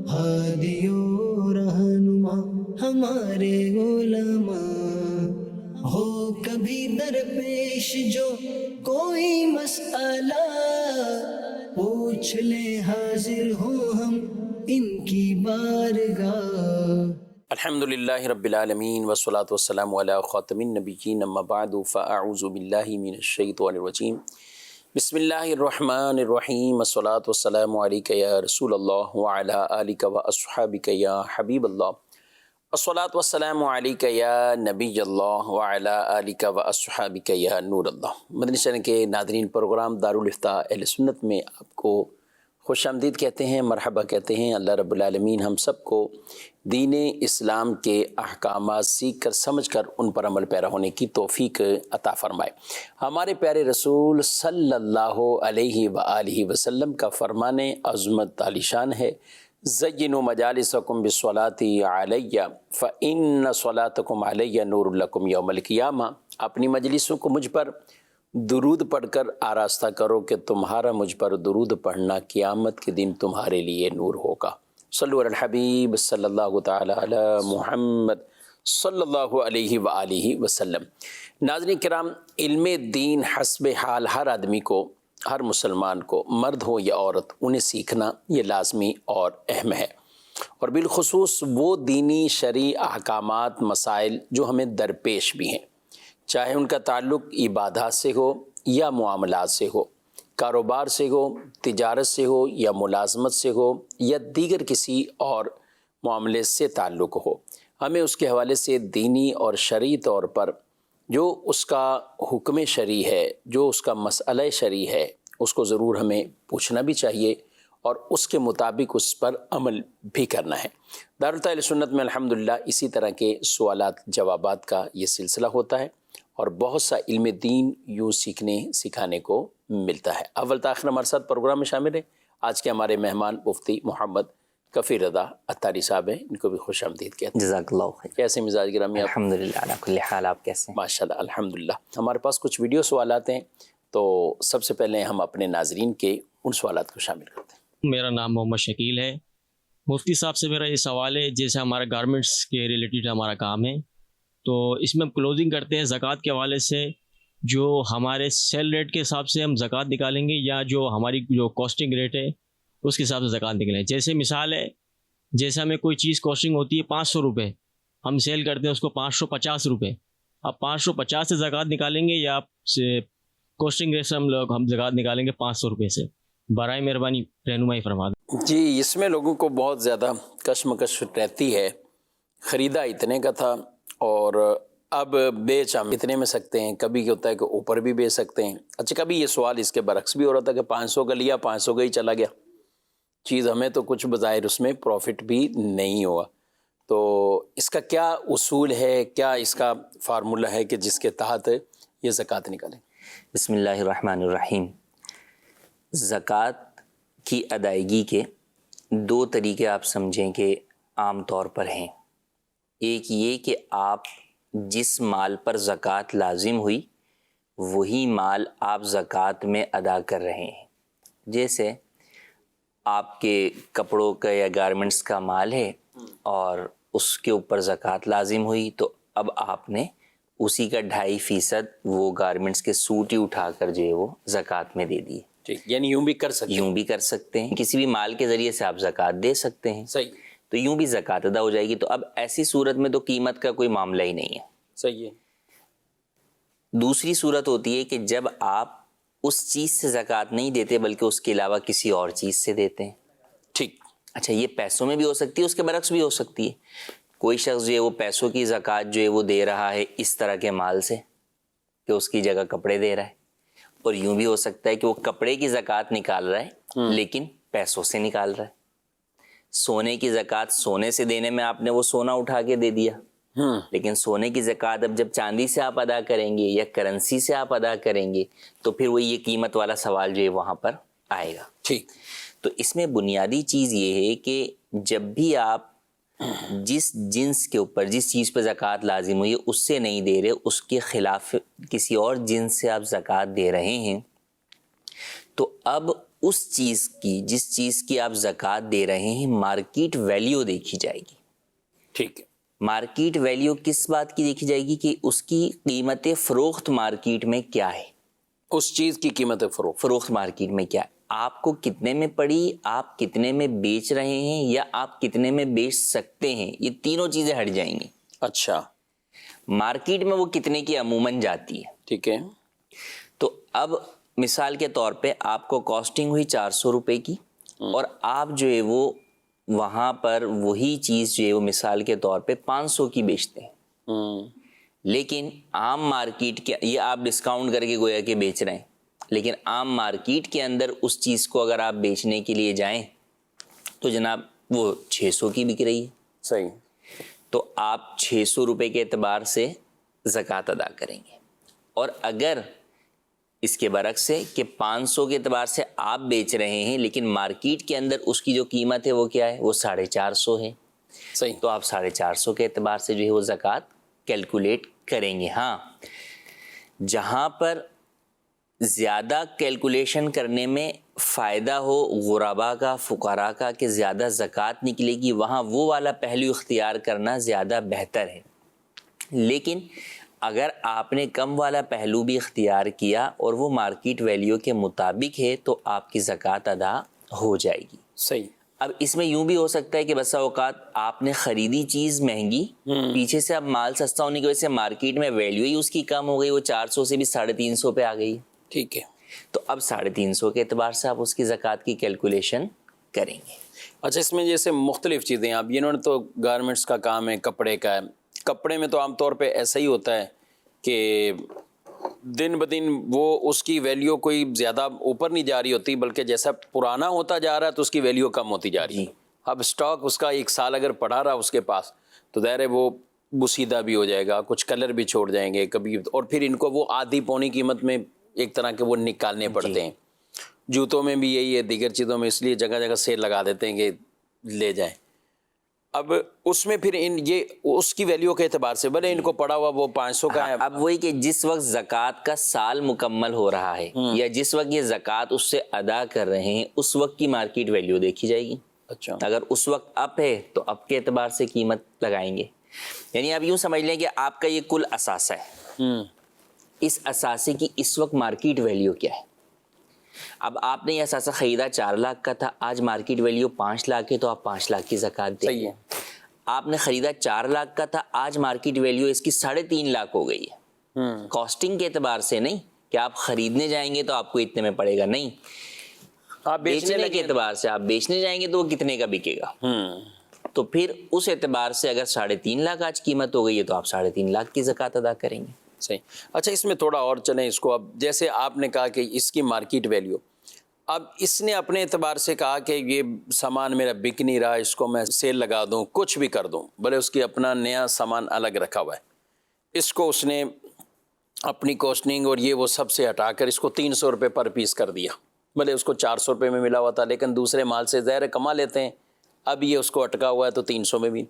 ہادی و رہنما ہمارے علماء، ہو کبھی درپیش جو کوئی مسئلہ پوچھ لے، حاضر ہوں ہم ان کی بارگاہ۔ الحمدللہ رب العالمین والصلاة والسلام علی خاتم النبیین، اما بعد فاعوذ باللہ من الشیطان الرجیم، بسم اللہ الرحمن الرحیم، الصلاة والسلام علیک یا رسول اللہ وعلی آلک واصحابک یا حبیب اللہ، الصلاة والسلام علیک یا نبی اللہ وعلی آلک واصحابک یا نور اللہ۔ مدنی چینل کے ناظرین، پروگرام دارالافتاء اہل سنت میں آپ کو خوش آمدید کہتے ہیں، مرحبا کہتے ہیں۔ اللہ رب العالمین ہم سب کو دین اسلام کے احکامات سیکھ کر سمجھ کر ان پر عمل پیرا ہونے کی توفیق عطا فرمائے۔ ہمارے پیارے رسول صلی اللہ علیہ وآلہ وسلم کا فرمان عظمت عالی شان ہے، زینوا مجالسکم بالصلاۃ علیہ فإن صلاتکم علیہ نور لکم یوم القیامہ۔ اپنی مجلسوں کو مجھ پر درود پڑھ کر آراستہ کرو کہ تمہارا مجھ پر درود پڑھنا قیامت کے دن تمہارے لیے نور ہوگا۔ صلو علی الحبیب صلی اللہ تعالی علی محمد صلی اللہ علیہ وآلہ وسلم۔ ناظرین کرام، علم دین حسب حال ہر آدمی کو، ہر مسلمان کو، مرد ہو یا عورت، انہیں سیکھنا یہ لازمی اور اہم ہے، اور بالخصوص وہ دینی شرعی احکامات مسائل جو ہمیں درپیش بھی ہیں، چاہے ان کا تعلق عبادات سے ہو یا معاملات سے ہو، کاروبار سے ہو، تجارت سے ہو یا ملازمت سے ہو یا دیگر کسی اور معاملے سے تعلق ہو۔ ہمیں اس کے حوالے سے دینی اور شرعی طور پر جو اس کا حکم شرعی ہے، جو اس کا مسئلہ شرعی ہے، اس کو ضرور ہمیں پوچھنا بھی چاہیے اور اس کے مطابق اس پر عمل بھی کرنا ہے۔ دارالفتاء اہل سنت میں الحمدللہ اسی طرح کے سوالات جوابات کا یہ سلسلہ ہوتا ہے، اور بہت سا علم دین یوں سیکھنے سکھانے کو ملتا ہے۔ اول تا آخر ہمارے ساتھ پروگرام میں شامل ہیں آج کے ہمارے مہمان مفتی محمد کفیل رضا عطاری صاحب ہیں، ان کو بھی خوش آمدید کہتے ہیں۔ جزاک اللہ خیر۔ کیسے مزاج گرامی آپ؟ الحمدللہ علی کل حال، آپ کیسے ہیں؟ ماشاءاللہ الحمدللہ۔ ہمارے پاس کچھ ویڈیو سوالات ہیں، تو سب سے پہلے ہم اپنے ناظرین کے ان سوالات کو شامل کرتے ہیں۔ میرا نام محمد شکیل ہے۔ مفتی صاحب سے میرا یہ سوال ہے، جیسے ہمارا گارمنٹس کے ریلیٹڈ ہمارا کام ہے، تو اس میں ہم کلوزنگ کرتے ہیں زکوٰۃ کے حوالے سے، جو ہمارے سیل ریٹ کے حساب سے ہم زکوٰۃ نکالیں گے یا جو ہماری جو کاسٹنگ ریٹ ہے اس کے حساب سے زکوٰۃ نکلیں؟ جیسے مثال ہے، جیسے ہمیں کوئی چیز کاسٹنگ ہوتی ہے 500 روپے، ہم سیل کرتے ہیں اس کو 550 روپے، اب 550 سے زکوٰۃ نکالیں گے یا کاسٹنگ ریٹ سے ہم زکوٰۃ نکالیں گے 500 روپے سے؟ برائے مہربانی رہنمائی فرما دیں۔ جی، اس میں لوگوں کو بہت زیادہ کشمکش رہتی ہے، خریدا اتنے کا تھا اور اب بیچ ہم اتنے میں سکتے ہیں، کبھی ہوتا ہے کہ اوپر بھی بیچ سکتے ہیں۔ اچھا، کبھی یہ سوال اس کے برعکس بھی ہو رہا تھا کہ 500 کا لیا، 500 کا ہی چلا گیا، چیز ہمیں تو کچھ بظاہر اس میں پروفٹ بھی نہیں ہوا۔ تو اس کا کیا اصول ہے، کیا اس کا فارمولہ ہے کہ جس کے تحت یہ زکوٰۃ نکالیں؟ بسم اللہ الرحمن الرحیم۔ زکوٰۃ کی ادائیگی کے دو طریقے آپ سمجھیں کہ عام طور پر ہیں۔ ایک یہ کہ آپ جس مال پر زکوٰۃ لازم ہوئی وہی مال آپ زکوٰۃ میں ادا کر رہے ہیں۔ جیسے آپ کے کپڑوں کا یا گارمنٹس کا مال ہے اور اس کے اوپر زکوٰۃ لازم ہوئی، تو اب آپ نے اسی کا 2.5% وہ گارمنٹس کے سوٹ ہی اٹھا کر جو ہے وہ زکوٰۃ میں دے دیے۔ ٹھیک، یعنی یوں بھی کر سکتے ہیں؟ یوں بھی کر سکتے ہیں، کسی بھی مال کے ذریعے سے آپ زکوٰۃ دے سکتے ہیں، صحیح، تو یوں بھی زکوٰۃ ادا ہو جائے گی۔ تو اب ایسی صورت میں تو قیمت کا کوئی معاملہ ہی نہیں ہے۔ صحیح ہے۔ دوسری صورت ہوتی ہے کہ جب آپ اس چیز سے زکوٰۃ نہیں دیتے بلکہ اس کے علاوہ کسی اور چیز سے دیتے ہیں۔ ٹھیک، اچھا، یہ پیسوں میں بھی ہو سکتی ہے، اس کے برعکس بھی ہو سکتی ہے۔ کوئی شخص جو ہے وہ پیسوں کی زکوٰۃ جو ہے وہ دے رہا ہے اس طرح کے مال سے کہ اس کی جگہ کپڑے دے رہا ہے، اور یوں بھی ہو سکتا ہے کہ وہ کپڑے کی زکوٰۃ نکال رہا ہے لیکن پیسوں سے نکال رہا ہے۔ سونے کی زکوٰۃ سونے سے دینے میں آپ نے وہ سونا اٹھا کے دے دیا، لیکن سونے کی زکوٰۃ اب جب چاندی سے آپ ادا کریں گے یا کرنسی سے آپ ادا کریں گے تو پھر وہ یہ قیمت والا سوال جو ہے وہاں پر آئے گا۔ ٹھیک، تو اس میں بنیادی چیز یہ ہے کہ جب بھی آپ جس جنس کے اوپر جس چیز پہ زکوٰۃ لازم ہوئی ہے اس سے نہیں دے رہے، اس کے خلاف کسی اور جنس سے آپ زکوٰۃ دے رہے ہیں، تو اب اس چیز کی جس چیز کی آپ زکوٰۃ دے رہے ہیں مارکیٹ ویلیو دیکھی جائے گی. ٹھیک ہے. مارکیٹ ویلیو کس بات کی دیکھی جائے گی کہ اس کی قیمت فروخت مارکیٹ میں کیا ہے. اس چیز کی قیمت فروخت مارکیٹ میں کیا ہے, آپ کو کتنے میں پڑی, آپ کتنے میں بیچ رہے ہیں, یا آپ کتنے میں بیچ سکتے ہیں, یہ تینوں چیزیں ہٹ جائیں گی. اچھا. مارکیٹ میں وہ کتنے کی عموماً جاتی ہے. ٹھیک ہے. تو اب مثال کے طور پہ آپ کو کاسٹنگ ہوئی 400 روپے کی, اور آپ جو ہے وہ وہاں پر وہی چیز جو ہے وہ مثال کے طور پہ 500 کی بیچتے ہیں. لیکن عام مارکیٹ کے, یہ آپ ڈسکاؤنٹ کر کے گویا کہ بیچ رہے ہیں, لیکن عام مارکیٹ کے اندر اس چیز کو اگر آپ بیچنے کے لیے جائیں تو جناب وہ 600 کی بک رہی ہے. صحیح. تو آپ 600 روپے کے اعتبار سے زکوٰۃ ادا کریں گے. اور اگر اس کے برعکس ہے کہ 500 کے اعتبار سے آپ بیچ رہے ہیں لیکن مارکیٹ کے اندر اس کی جو قیمت ہے وہ کیا ہے, وہ 450 ہے. صحیح. تو آپ 450 کے اعتبار سے جو ہے وہ زکوٰۃ کیلکولیٹ کریں گے. ہاں, جہاں پر زیادہ کیلکولیشن کرنے میں فائدہ ہو غربا کا, فقراء کا, کہ زیادہ زکوٰۃ نکلے گی, وہاں وہ والا پہلو اختیار کرنا زیادہ بہتر ہے. لیکن اگر آپ نے کم والا پہلو بھی اختیار کیا اور وہ مارکیٹ ویلیو کے مطابق ہے تو آپ کی زکوٰۃ ادا ہو جائے گی. صحیح. اب اس میں یوں بھی ہو سکتا ہے کہ بسا اوقات آپ نے خریدی چیز مہنگی, پیچھے سے اب مال سستا ہونے کی وجہ سے مارکیٹ میں ویلیو ہی اس کی کم ہو گئی, وہ 400 سے بھی 350 پہ آ گئی. ٹھیک ہے. تو اب 350 کے اعتبار سے آپ اس کی زکوٰۃ کی کیلکولیشن کریں گے. اچھا, اس میں جیسے مختلف چیزیں, اب انہوں نے تو گارمنٹس کا کام ہے, کپڑے کا ہے. کپڑے میں تو عام طور پہ ایسا ہی ہوتا ہے کہ دن بدن وہ اس کی ویلیو کوئی زیادہ اوپر نہیں جا رہی ہوتی, بلکہ جیسا پرانا ہوتا جا رہا ہے تو اس کی ویلیو کم ہوتی جا رہی ہے. اب اسٹاک اس کا 1 سال اگر پڑا رہا اس کے پاس تو ظاہر ہے وہ بسیدہ بھی ہو جائے گا, کچھ کلر بھی چھوڑ جائیں گے کبھی, اور پھر ان کو وہ آدھی پونی قیمت میں ایک طرح کے وہ نکالنے پڑتے ہیں. جوتوں میں بھی یہی ہے, دیگر چیزوں میں, اس لیے جگہ جگہ سیل لگا دیتے ہیں کہ لے جائیں. اب اس میں پھر یہ اس کی ویلیو کے اعتبار سے بھلے ان کو پڑا ہوا وہ 500 کا ہے. اب وہی کہ جس وقت زکوٰۃ کا سال مکمل ہو رہا ہے یا جس وقت یہ زکوٰۃ اس سے ادا کر رہے ہیں اس وقت کی مارکیٹ ویلیو دیکھی جائے گی. اچھا. اگر اس وقت اپ ہے تو اپ کے اعتبار سے قیمت لگائیں گے. یعنی آپ یوں سمجھ لیں کہ آپ کا یہ کل اثاثہ ہے, اس اثاثے کی اس وقت مارکیٹ ویلیو کیا ہے. اب آپ نے یہ اثاثہ خریدا 4 لاکھ کا تھا, آج مارکیٹ ویلیو 5 لاکھ ہے تو آپ 5 لاکھ کی زکوٰۃ دیں. صحیح ہے. آپ نے خریدا 4 لاکھ کا تھا, آج مارکیٹ ویلیو اس کی 3.5 لاکھ ہو گئی ہے. کاسٹنگ کے اعتبار سے نہیں کہ آپ خریدنے جائیں گے تو آپ کو اتنے میں پڑے گا, نہیں, آپ بیچنے کے اعتبار سے آپ بیچنے جائیں گے تو وہ کتنے کا بکے گا. تو پھر اس اعتبار سے اگر 3.5 لاکھ آج قیمت ہو گئی ہے تو آپ 3.5 لاکھ کی زکوٰۃ ادا کریں گے. صحیح. اچھا, اس میں تھوڑا اور چلیں اس کو. اب جیسے آپ نے کہا کہ اس کی مارکیٹ ویلیو, اب اس نے اپنے اعتبار سے کہا کہ یہ سامان میرا بک نہیں رہا, اس کو میں سیل لگا دوں, کچھ بھی کر دوں, بھلے اس کی اپنا نیا سامان الگ رکھا ہوا ہے, اس کو اس نے اپنی کوسٹنگ اور یہ وہ سب سے ہٹا کر اس کو 300 روپے پر پیس کر دیا. بھلے اس کو 400 روپے میں ملا ہوا تھا, لیکن دوسرے مال سے ظاہر کما لیتے ہیں, اب یہ اس کو اٹکا ہوا ہے تو 300 میں بھی.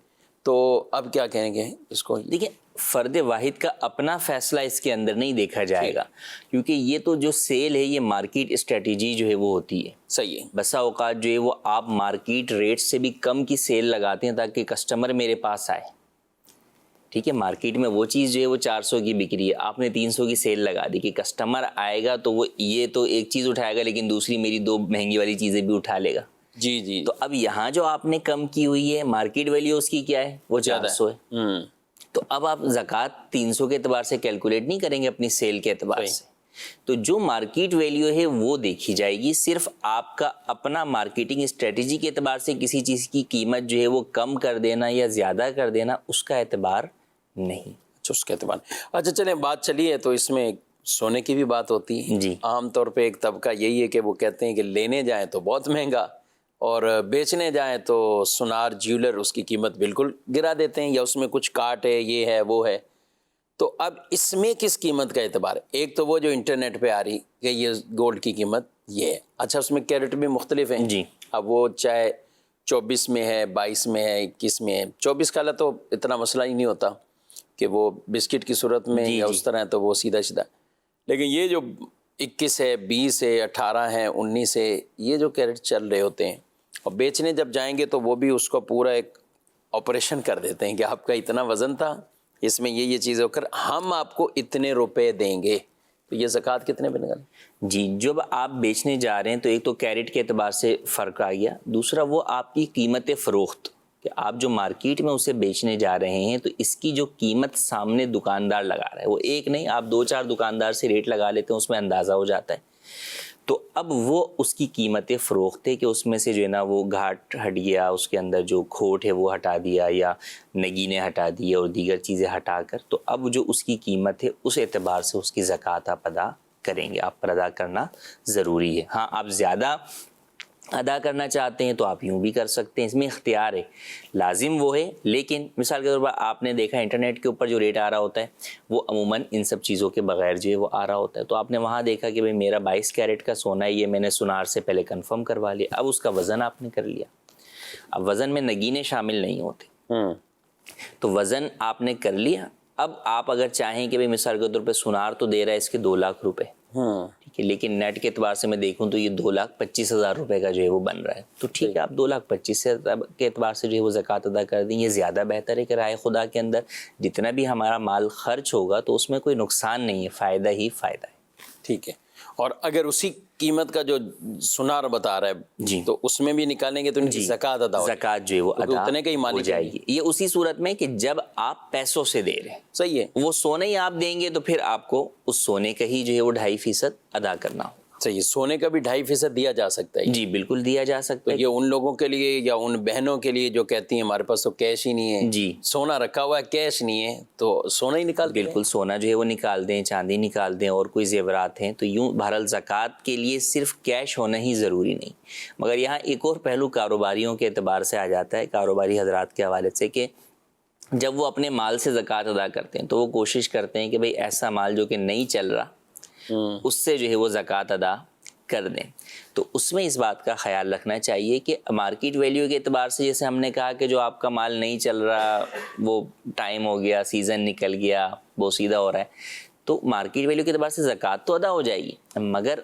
تو اب کیا کہیں گے اس کو؟ دیکھیں, فرد واحد کا اپنا فیصلہ اس کے اندر نہیں دیکھا جائے گا, کیونکہ یہ تو جو سیل ہے یہ مارکیٹ اسٹریٹجی جو ہے وہ ہوتی ہے. صحیح ہے. بسا اوقات جو ہے وہ آپ مارکیٹ ریٹ سے بھی کم کی سیل لگاتے ہیں تاکہ کسٹمر میرے پاس آئے. ٹھیک ہے, مارکیٹ میں وہ چیز جو ہے وہ 400 کی بک رہی ہے, آپ نے 300 کی سیل لگا دی کہ کسٹمر آئے گا تو وہ یہ تو ایک چیز اٹھائے گا لیکن دوسری میری 2 مہنگی والی چیزیں بھی اٹھا لے گا. جی جی. تو اب یہاں جو آپ نے کم کی ہوئی ہے مارکیٹ ویلیو اس کی کیا ہے, وہ 400 ہے. تو اب آپ زکوٰۃ 300 کے اعتبار سے کیلکولیٹ نہیں کریں گے اپنی سیل کے اعتبار سے, تو جو مارکیٹ ویلیو ہے وہ دیکھی جائے گی. صرف آپ کا اپنا مارکیٹنگ اسٹریٹجی کے اعتبار سے کسی چیز کی قیمت جو ہے وہ کم کر دینا یا زیادہ کر دینا اس کا اعتبار نہیں. اچھا, اس کے اعتبار. اچھا چلیں, بات چلی ہے تو اس میں سونے کی بھی بات ہوتی ہے. جی. عام طور پہ ایک طبقہ یہی ہے کہ وہ کہتے ہیں کہ لینے جائیں تو بہت مہنگا اور بیچنے جائیں تو سونار جیولر اس کی قیمت بالکل گرا دیتے ہیں, یا اس میں کچھ کاٹ ہے, یہ ہے وہ ہے. تو اب اس میں کس قیمت کا اعتبار ہے؟ ایک تو وہ جو انٹرنیٹ پہ آ رہی کہ یہ گولڈ کی قیمت یہ ہے. اچھا, اس میں کیرٹ بھی مختلف ہیں. جی. اب وہ چاہے 24 میں ہے, 22 میں ہے, 21 میں ہے. 24 کا تو اتنا مسئلہ ہی نہیں ہوتا کہ وہ بسکٹ کی صورت میں یا اس طرح ہے تو وہ سیدھا. لیکن یہ جو 21 ہے, 20 ہے, 18 ہے, 19 ہے، یہ جو کیرٹ چل رہے ہوتے ہیں، اور بیچنے جب جائیں گے تو وہ بھی اس کو پورا ایک آپریشن کر دیتے ہیں کہ آپ کا اتنا وزن تھا، اس میں یہ چیزیں ہو کر ہم آپ کو اتنے روپے دیں گے، تو یہ زکوٰۃ کتنے پہ نکالیں؟ جی، جب آپ بیچنے جا رہے ہیں تو ایک تو کیرٹ کے اعتبار سے فرق آ گیا، دوسرا وہ آپ کی قیمت فروخت کہ آپ جو مارکیٹ میں اسے بیچنے جا رہے ہیں تو اس کی جو قیمت سامنے دکاندار لگا رہا ہے، وہ ایک نہیں، آپ 2-4 دکاندار سے ریٹ لگا لیتے ہیں، اس میں اندازہ ہو جاتا ہے۔ تو اب وہ اس کی قیمت فروخت ہے کہ اس میں سے جو ہے نا وہ گھاٹ ہٹ گیا، اس کے اندر جو کھوٹ ہے وہ ہٹا دیا یا نگینے ہٹا دی اور دیگر چیزیں ہٹا کر، تو اب جو اس کی قیمت ہے اس اعتبار سے اس کی زکوٰۃ آپ ادا کریں گے، آپ پر ادا کرنا ضروری ہے۔ ہاں، آپ زیادہ ادا کرنا چاہتے ہیں تو آپ یوں بھی کر سکتے ہیں، اس میں اختیار ہے، لازم وہ ہے، لیکن مثال کے طور پر آپ نے دیکھا انٹرنیٹ کے اوپر جو ریٹ آ رہا ہوتا ہے وہ عموماً ان سب چیزوں کے بغیر جو ہے وہ آ رہا ہوتا ہے، تو آپ نے وہاں دیکھا کہ بھئی میرا 22 کیرٹ کا سونا ہے، یہ میں نے سونار سے پہلے کنفرم کروا لیا، اب اس کا وزن آپ نے کر لیا، اب وزن میں نگینے شامل نہیں ہوتے، تو وزن آپ نے کر لیا۔ اب آپ اگر چاہیں کہ بھئی مثال کے طور پہ سونار تو دے رہا ہے اس کے 2 لاکھ روپے، ٹھیک ہے، لیکن نیٹ کے اعتبار سے میں دیکھوں تو یہ 2,25,000 روپے کا جو ہے وہ بن رہا ہے، تو ٹھیک ہے، آپ 2,25,000 کے اعتبار سے جو ہے وہ زکوٰۃ ادا کر دیں، یہ زیادہ بہتر ہے کہ رائے خدا کے اندر جتنا بھی ہمارا مال خرچ ہوگا تو اس میں کوئی نقصان نہیں ہے، فائدہ ہی فائدہ ہے۔ ٹھیک ہے، اور اگر اسی قیمت کا جو سونار بتا رہا ہے جی، تو اس میں بھی نکالیں گے تو ان کی زکوٰۃ ادا ہو زکوٰۃ جو ہے وہ ادا اتنے کا ہی ہو مالک جائے گی، یہ اسی صورت میں کہ جب آپ پیسوں سے دے رہے ہیں، صحیح ہے، وہ سونے ہی آپ دیں گے تو پھر آپ کو اس سونے کا ہی جو ہے وہ 2.5% ادا کرنا ہو۔ صحیح، سونے کا بھی 2.5% دیا جا سکتا ہے، جی بالکل دیا جا سکتا تو ہے۔ یہ ان لوگوں کے لیے یا ان بہنوں کے لیے جو کہتی ہیں ہمارے پاس تو کیش ہی نہیں ہے، جی، سونا رکھا ہوا ہے کیش نہیں ہے، تو سونا ہی نکال بالکل سونا جو ہے وہ نکال دیں، چاندی نکال دیں، اور کوئی زیورات ہیں تو یوں بہرحال زکوٰۃ کے لیے صرف کیش ہونا ہی ضروری نہیں، مگر یہاں ایک اور پہلو کاروباریوں کے اعتبار سے آ جاتا ہے، کاروباری حضرات کے حوالے سے، کہ جب وہ اپنے مال سے زکوٰۃ ادا کرتے ہیں تو وہ کوشش کرتے ہیں کہ بھئی ایسا مال جو کہ نہیں چل رہا اس سے جو ہے وہ زکوٰۃ ادا کر دیں، تو اس میں اس بات کا خیال رکھنا چاہیے کہ مارکیٹ ویلیو کے اعتبار سے جیسے ہم نے کہا کہ جو آپ کا مال نہیں چل رہا، وہ ٹائم ہو گیا، سیزن نکل گیا، بوسیدہ ہو رہا ہے، تو مارکیٹ ویلیو کے اعتبار سے زکوٰۃ تو ادا ہو جائے گی، مگر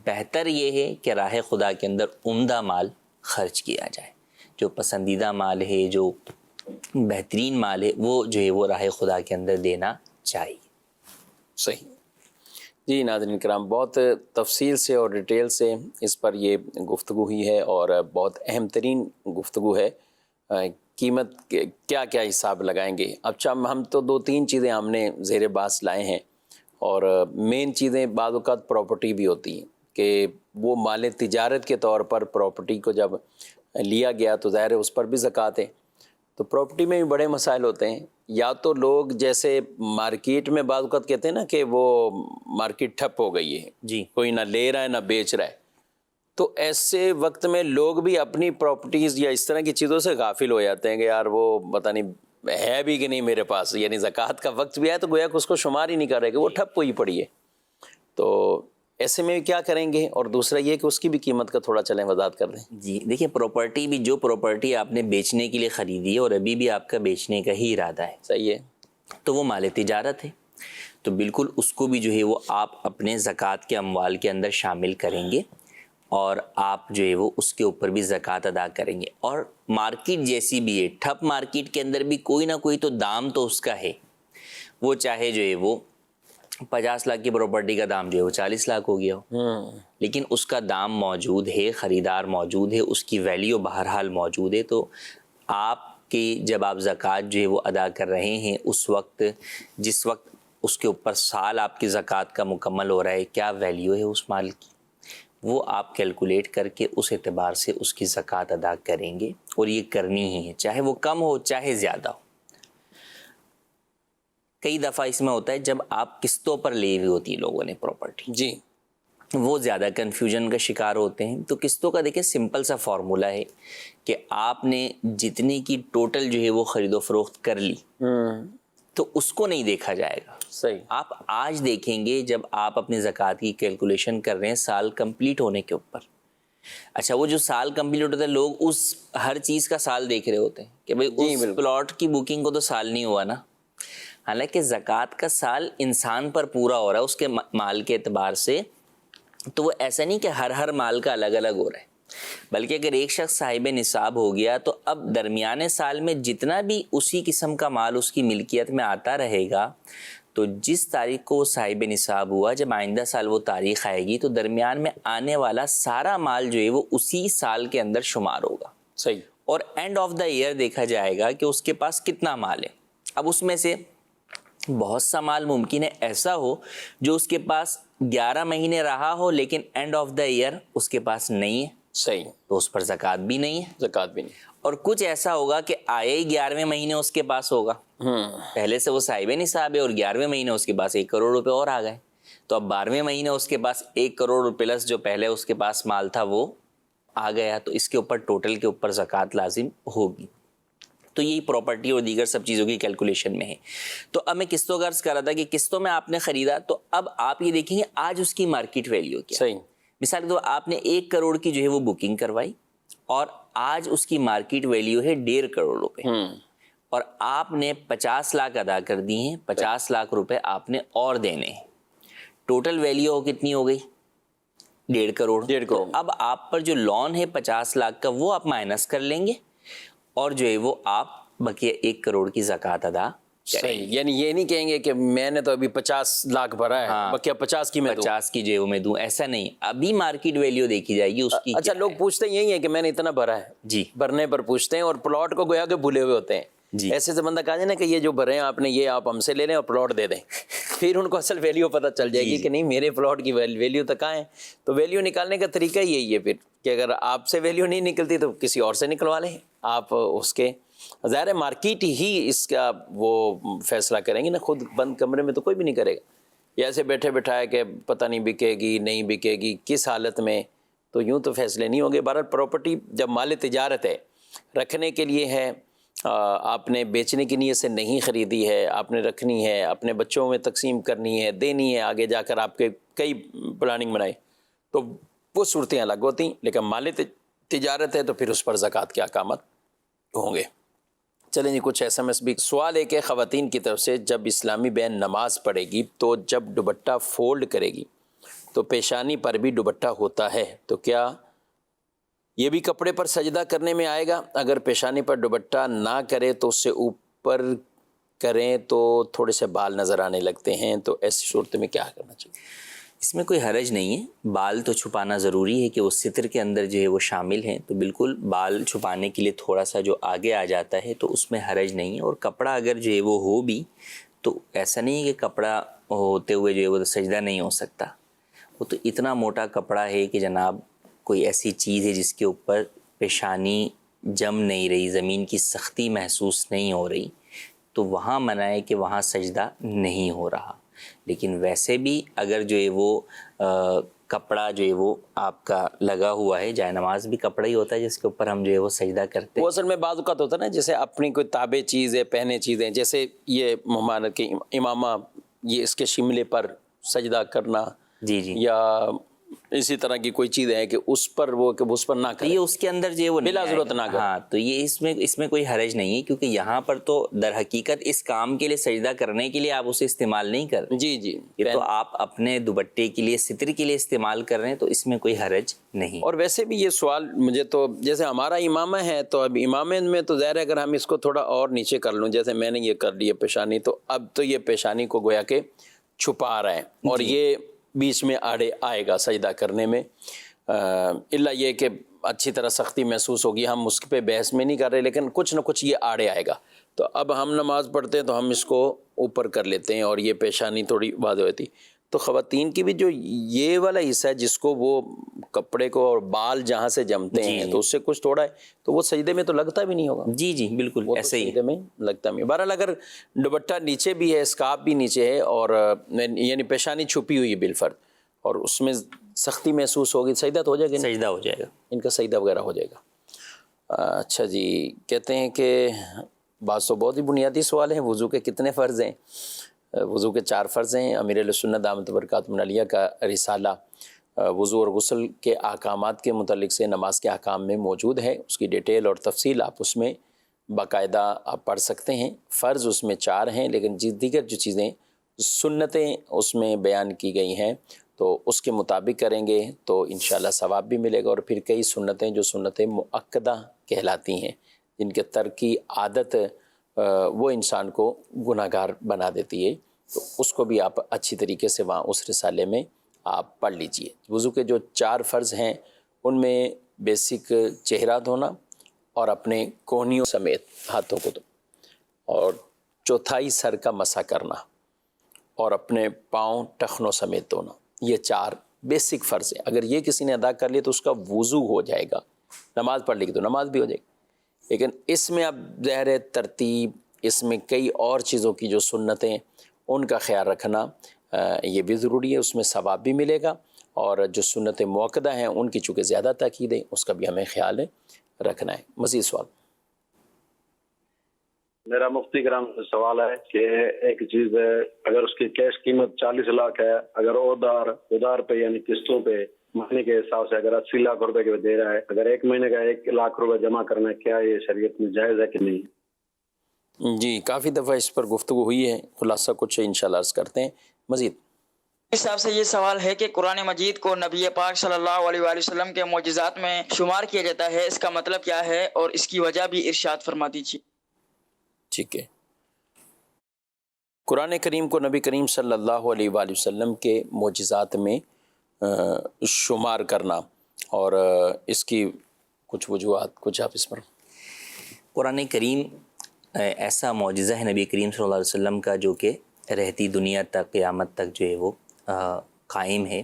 بہتر یہ ہے کہ راہ خدا کے اندر عمدہ مال خرچ کیا جائے، جو پسندیدہ مال ہے، جو بہترین مال ہے، وہ جو ہے وہ راہ خدا کے اندر دینا چاہیے۔ صحیح۔ جی ناظرین کرام، بہت تفصیل سے اور ڈیٹیل سے اس پر یہ گفتگو ہوئی ہے، اور بہت اہم ترین گفتگو ہے۔ قیمت کیا کیا حساب لگائیں گے؟ اچھا، ہم تو 2-3 چیزیں ہم نے زیر بحث لائے ہیں، اور مین چیزیں بعض اوقات پراپرٹی بھی ہوتی ہیں کہ وہ مال تجارت کے طور پر پراپرٹی کو جب لیا گیا تو ظاہر ہے اس پر بھی زکوٰۃ ہے، تو پراپرٹی میں بھی بڑے مسائل ہوتے ہیں، یا تو لوگ جیسے مارکیٹ میں بعض اوقات کہتے ہیں نا کہ وہ مارکیٹ ٹھپ ہو گئی ہے، جی، کوئی نہ لے رہا ہے نہ بیچ رہا ہے، تو ایسے وقت میں لوگ بھی اپنی پراپرٹیز یا اس طرح کی چیزوں سے غافل ہو جاتے ہیں کہ یار وہ پتہ نہیں ہے بھی کہ نہیں میرے پاس، یعنی زکوٰۃ کا وقت بھی آیا تو گویا کہ اس کو شمار ہی نہیں کر رہے کہ وہ ٹھپ ہوئی پڑی ہے، تو ایسے میں کیا کریں گے؟ اور دوسرا یہ کہ اس کی بھی قیمت کا تھوڑا چلیں وضاحت کر دیں۔ جی دیکھیے، پراپرٹی بھی، جو پراپرٹی آپ نے بیچنے کے لیے خریدی ہے اور ابھی بھی آپ کا بیچنے کا ہی ارادہ ہے، صحیح ہے، تو وہ مال تجارت ہے، تو بالکل اس کو بھی جو ہے وہ آپ اپنے زکوٰۃ کے اموال کے اندر شامل کریں گے، اور آپ جو ہے وہ اس کے اوپر بھی زکوٰۃ ادا کریں گے۔ اور مارکیٹ جیسی بھی ہے، ٹھپ مارکیٹ کے اندر بھی کوئی نہ کوئی تو دام تو اس کا ہے، وہ چاہے جو ہے وہ 50 لاکھ کی پراپرٹی کا دام جو ہے وہ 40 لاکھ ہو گیا ہو، لیکن اس کا دام موجود ہے، خریدار موجود ہے، اس کی ویلیو بہرحال موجود ہے، تو آپ کی جب آپ زکوٰۃ جو ہے وہ ادا کر رہے ہیں اس وقت، جس وقت اس کے اوپر سال آپ کی زکوٰۃ کا مکمل ہو رہا ہے، کیا ویلیو ہے اس مال کی، وہ آپ کیلکولیٹ کر کے اس اعتبار سے اس کی زکوٰۃ ادا کریں گے، اور یہ کرنی ہی ہے، چاہے وہ کم ہو چاہے زیادہ ہو۔ کئی دفعہ اس میں ہوتا ہے جب آپ قسطوں پر لی ہوئی ہوتی ہے لوگوں نے پراپرٹی، جی، وہ زیادہ کنفیوژن کا شکار ہوتے ہیں، تو قسطوں کا دیکھیں سمپل سا فارمولہ ہے کہ آپ نے جتنے کی ٹوٹل جو ہے وہ خرید و فروخت کر لی تو اس کو نہیں دیکھا جائے گا، صحیح، آپ آج دیکھیں گے جب آپ اپنے زکوٰۃ کی کیلکولیشن کر رہے ہیں سال کمپلیٹ ہونے کے اوپر۔ اچھا، وہ جو سال کمپلیٹ ہوتا ہے لوگ اس ہر چیز کا سال دیکھ رہے ہوتے ہیں کہ بھئی اس پلاٹ کی بکنگ کو تو سال نہیں ہوا نا، حالانکہ زکوٰۃ کا سال انسان پر پورا ہو رہا ہے، اس کے مال کے اعتبار سے تو وہ ایسا نہیں کہ ہر مال کا الگ الگ ہو رہا ہے، بلکہ اگر ایک شخص صاحب نصاب ہو گیا تو اب درمیانے سال میں جتنا بھی اسی قسم کا مال اس کی ملکیت میں آتا رہے گا، تو جس تاریخ کو وہ صاحب نصاب ہوا، جب آئندہ سال وہ تاریخ آئے گی تو درمیان میں آنے والا سارا مال جو ہے وہ اسی سال کے اندر شمار ہوگا. صحیح. اور اینڈ آف دا ایئر دیکھا جائے گا کہ اس کے پاس کتنا مال ہے. اب اس میں سے بہت سا مال ممکن ہے ایسا ہو جو اس کے پاس 11 مہینے رہا ہو لیکن اینڈ آف دا ایئر اس کے پاس نہیں ہے. صحیح. تو اس پر زکوٰۃ بھی نہیں ہے. زکوٰۃ بھی نہیں. اور کچھ ایسا ہوگا کہ آئے ہی 11ویں مہینے اس کے پاس ہوگا، پہلے سے وہ صاحب نصاب ہے اور 11ویں مہینے اس کے پاس 1 کروڑ روپے اور آ گئے، تو اب 12ویں مہینے اس کے پاس 1 کروڑ پلس جو پہلے اس کے پاس مال تھا وہ آ گیا، تو اس کے اوپر ٹوٹل کے اوپر زکوٰۃ لازم ہوگی. تو یہی پراپرٹی اور دیگر سب چیزوں کی کیلکولیشن میں ہے. تو اب میں قسطوں کا عرض کر رہا تھا کہ قسطوں میں آپ نے خریدا تو اب آپ یہ دیکھیں گے آج اس کی مارکیٹ ویلیو کیا. صحیح. مثال کے طور پر آپ نے 1 کروڑ کی جو ہے وہ بکنگ کروائی اور آج اس کی مارکیٹ ویلیو ہے 1.5 کروڑ روپے، اور آپ نے 50 لاکھ ادا کر دی ہیں، 50 لاکھ روپے آپ نے اور دینے ہیں، ٹوٹل ویلیو کتنی ہو گئی؟ 1.5 کروڑ. تو اب آپ پر جو لون ہے 50 لاکھ کا وہ آپ مائنس کر لیں گے اور جو ہے وہ آپ بقیہ 1 کروڑ کی زکوٰۃ ادا کریں. صحیح. یعنی یہ نہیں کہیں گے کہ میں نے تو ابھی 50 لاکھ بھرا ہے، بقیہ 50 کی میں دوں. 50 کی جو ہے وہ میں دوں، ایسا نہیں. ابھی مارکیٹ ویلیو دیکھی جائے گی اس کی. اچھا، لوگ پوچھتے یہی ہے کہ میں نے اتنا بھرا ہے، جی بھرنے پر پوچھتے ہیں اور پلاٹ کو گویا کہ بھولے ہوئے ہوتے ہیں. جی. ایسے سے بندہ کہا جائے نا کہ یہ جو بھرے ہیں آپ نے یہ آپ ہم سے لے لیں اور پلاٹ دے دیں، پھر ان کو اصل ویلیو پتہ چل جائے گی کہ نہیں میرے پلاٹ کی ویلیو تو کہاں ہے. تو ویلیو نکالنے کا طریقہ یہی ہے پھر کہ اگر آپ سے ویلیو نہیں نکلتی تو کسی اور سے نکلوا لیں آپ. اس کے ظاہر ہے مارکیٹ ہی اس کا وہ فیصلہ کریں گی نا، خود بند کمرے میں تو کوئی بھی نہیں کرے گا. یہ ایسے بیٹھے بٹھائے کہ پتہ نہیں بکے گی نہیں بکے گی کس حالت میں، تو یوں تو فیصلے نہیں ہوں گے. بہرحال پراپرٹی جب مال تجارت ہے، رکھنے کے لیے ہے، آپ نے بیچنے کی نیت سے نہیں خریدی ہے، آپ نے رکھنی ہے، اپنے بچوں میں تقسیم کرنی ہے، دینی ہے آگے جا کر، آپ کے کئی پلاننگ بنائے تو وہ صورتیں الگ ہوتی. لیکن مال تجارت ہے تو پھر اس پر زکوٰۃ کے احکامات ہوں گے. چلیں جی، کچھ SMS بھی. سوال ہے کہ خواتین کی طرف سے جب اسلامی بہن نماز پڑھے گی تو جب دوپٹہ فولڈ کرے گی تو پیشانی پر بھی دوپٹہ ہوتا ہے، تو کیا یہ بھی کپڑے پر سجدہ کرنے میں آئے گا؟ اگر پیشانی پر دوپٹہ نہ کرے تو اس سے اوپر کریں تو تھوڑے سے بال نظر آنے لگتے ہیں، تو ایسی صورت میں کیا کرنا چاہیے؟ اس میں کوئی حرج نہیں ہے. بال تو چھپانا ضروری ہے کہ وہ ستر کے اندر جو ہے وہ شامل ہیں، تو بالکل بال چھپانے کے لیے تھوڑا سا جو آگے آ جاتا ہے تو اس میں حرج نہیں ہے. اور کپڑا اگر جو ہے وہ ہو بھی تو ایسا نہیں ہے کہ کپڑا ہوتے ہوئے جو ہے وہ سجدہ نہیں ہو سکتا. وہ تو اتنا موٹا کپڑا ہے کہ جناب کوئی ایسی چیز ہے جس کے اوپر پیشانی جم نہیں رہی، زمین کی سختی محسوس نہیں ہو رہی، تو وہاں منع ہے کہ وہاں سجدہ نہیں ہو رہا. لیکن ویسے بھی اگر جو ہے وہ کپڑا جو ہے وہ آپ کا لگا ہوا ہے، جائے نماز بھی کپڑا ہی ہوتا ہے جس کے اوپر ہم جو ہے وہ سجدہ کرتے ہیں. وہ اصل میں بعض اوقات ہوتا ہے نا، جیسے اپنی کوئی تابع چیز ہے، پہنے چیزیں، جیسے یہ ممانعت کے امامہ، یہ اس کے شملے پر سجدہ کرنا، جی جی، یا اسی طرح کی کوئی چیز ہے کہ اس پر وہ کہ اس پر نہ کرے، یہ اس کے اندر جو ہے وہ بلا ضرورت نہ کرے. ہاں، تو یہ اس میں کوئی حرج نہیں ہے، کیونکہ یہاں پر تو در حقیقت اس کام کے لیے سجدہ کرنے کے لیے آپ اسے استعمال نہیں کر رہے. جی جی، یہ تو آپ اپنے دوپٹے کے لیے، ستر کے لیے استعمال کر رہے ہیں، تو اس میں کوئی حرج نہیں. اور ویسے بھی یہ سوال مجھے تو، جیسے ہمارا امامہ ہے تو اب امامے میں تو ظاہر ہے اگر ہم اس کو تھوڑا اور نیچے کر لوں، جیسے میں نے یہ کر لی ہے پیشانی، تو اب تو یہ پیشانی کو گویا کہ چھپا رہا ہے اور یہ بیچ میں آڑے آئے گا سجدہ کرنے میں، الا یہ کہ اچھی طرح سختی محسوس ہوگی. ہم اس پہ بحث میں نہیں کر رہے، لیکن کچھ نہ کچھ یہ آڑے آئے گا. تو اب ہم نماز پڑھتے ہیں تو ہم اس کو اوپر کر لیتے ہیں اور یہ پیشانی تھوڑی واضح ہوتی. تو خواتین کی بھی جو یہ والا حصہ ہے جس کو وہ کپڑے کو اور بال جہاں سے جمتے ہیں تو اس سے کچھ تھوڑا ہے تو وہ سجدے میں تو لگتا بھی نہیں ہوگا. جی جی بالکل ایسے ہی سجدے میں لگتا بھی. بہرحال اگر دوپٹہ نیچے بھی ہے، اسکارف بھی نیچے ہے اور یعنی پیشانی چھپی ہوئی ہے بالفرض اور اس میں سختی محسوس ہوگی، سجدہ تو ہو جائے گا، سجدہ ہو جائے گا، ان کا سجدہ وغیرہ ہو جائے گا. اچھا جی، کہتے ہیں کہ بعض تو بہت ہی بنیادی سوال ہیں، وضو کے کتنے فرض ہیں؟ وضو کے 4 فرض ہیں. امیر اہل سنت دامت برکاتہ علیہ کا رسالہ وضو اور غسل کے احکامات کے متعلق سے نماز کے احکام میں موجود ہے. اس کی ڈیٹیل اور تفصیل آپ اس میں باقاعدہ آپ پڑھ سکتے ہیں. فرض اس میں 4 ہیں، لیکن دیگر جو چیزیں سنتیں اس میں بیان کی گئی ہیں تو اس کے مطابق کریں گے تو انشاءاللہ ثواب بھی ملے گا، اور پھر کئی سنتیں جو سنتیں مؤکدہ کہلاتی ہیں، جن کے ترک کی عادت وہ انسان کو گناہ گار بنا دیتی ہے، تو اس کو بھی آپ اچھی طریقے سے وہاں اس رسالے میں آپ پڑھ لیجئے۔ وضو کے جو 4 فرض ہیں ان میں بیسک چہرہ دھونا اور اپنے کونیوں سمیت ہاتھوں کو اور چوتھائی سر کا مسح کرنا اور اپنے پاؤں ٹخنوں سمیت دھونا، یہ 4 بیسک فرض ہیں۔ اگر یہ کسی نے ادا کر لیا تو اس کا وضو ہو جائے گا، نماز پڑھ لی تو نماز بھی ہو جائے گی۔ لیکن اس میں اب ظاہر ترتیب، اس میں کئی اور چیزوں کی جو سنتیں ان کا خیال رکھنا یہ بھی ضروری ہے، اس میں ثواب بھی ملے گا، اور جو سنتیں مؤکدہ ہیں ان کی چونکہ زیادہ تاکید ہے، اس کا بھی ہمیں خیال رکھنا ہے۔ مزید سوال؟ میرا مفتی کرام سے سوال ہے کہ ایک چیز ہے، اگر اس کی کیش قیمت 40 لاکھ ہے، اگر ادار پہ یعنی قسطوں پہ مہینے کے حساب سے اگر 80 لاکھ روپے کے دے رہا ہے، اگر ایک مہینے کا 1 لاکھ روپے جمع کرنا ہے، کیا یہ شریعت میں جائز ہے کہ نہیں؟ جی کافی دفعہ اس پر گفتگو ہوئی ہے، خلاصہ کچھ انشاءاللہ عرض کرتے ہیں۔ مزید اس حساب سے یہ سوال ہے کہ قرآن مجید کو نبی پاک صلی اللہ علیہ وآلہ وسلم کے معجزات میں شمار کیا جاتا ہے، اس کا مطلب کیا ہے اور اس کی وجہ بھی ارشاد فرما دیجیے۔ ٹھیک ہے، قرآن کریم کو نبی کریم صلی اللہ علیہ وآلہ وسلم کے معجزات میں شمار کرنا اور اس کی کچھ وجوہات، کچھ آپ اس پر؟ قرآن کریم ایسا معجزہ ہے نبی کریم صلی اللہ علیہ وسلم کا جو کہ رہتی دنیا تک، قیامت تک جو ہے وہ قائم ہے۔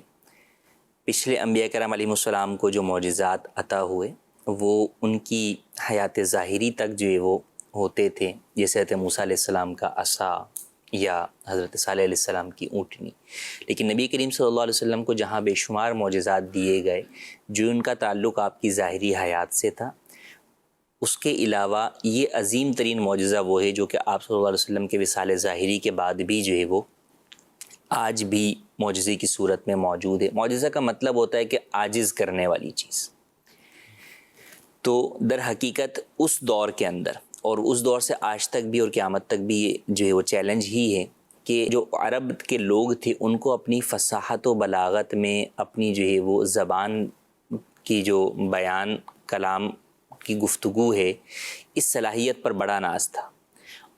پچھلے انبیاء کرام علیہ السلام کو جو معجزات عطا ہوئے وہ ان کی حیات ظاہری تک جو ہے وہ ہوتے تھے، جیسے حضرت موسیٰ علیہ السلام کا عصا یا حضرت صالح علیہ السلام کی اونٹنی۔ لیکن نبی کریم صلی اللہ علیہ وسلم کو جہاں بے شمار معجزات دیے گئے جو ان کا تعلق آپ کی ظاہری حیات سے تھا، اس کے علاوہ یہ عظیم ترین معجزہ وہ ہے جو کہ آپ صلی اللہ علیہ وسلم کے وصال ظاہری کے بعد بھی جو ہے وہ آج بھی معجزے کی صورت میں موجود ہے۔ معجزہ کا مطلب ہوتا ہے کہ عاجز کرنے والی چیز۔ تو در حقیقت اس دور کے اندر اور اس دور سے آج تک بھی اور قیامت تک بھی یہ جو ہے وہ چیلنج ہی ہے کہ جو عرب کے لوگ تھے ان کو اپنی فصاحت و بلاغت میں، اپنی جو ہے وہ زبان کی جو بیان کلام کی گفتگو ہے، اس صلاحیت پر بڑا ناز تھا،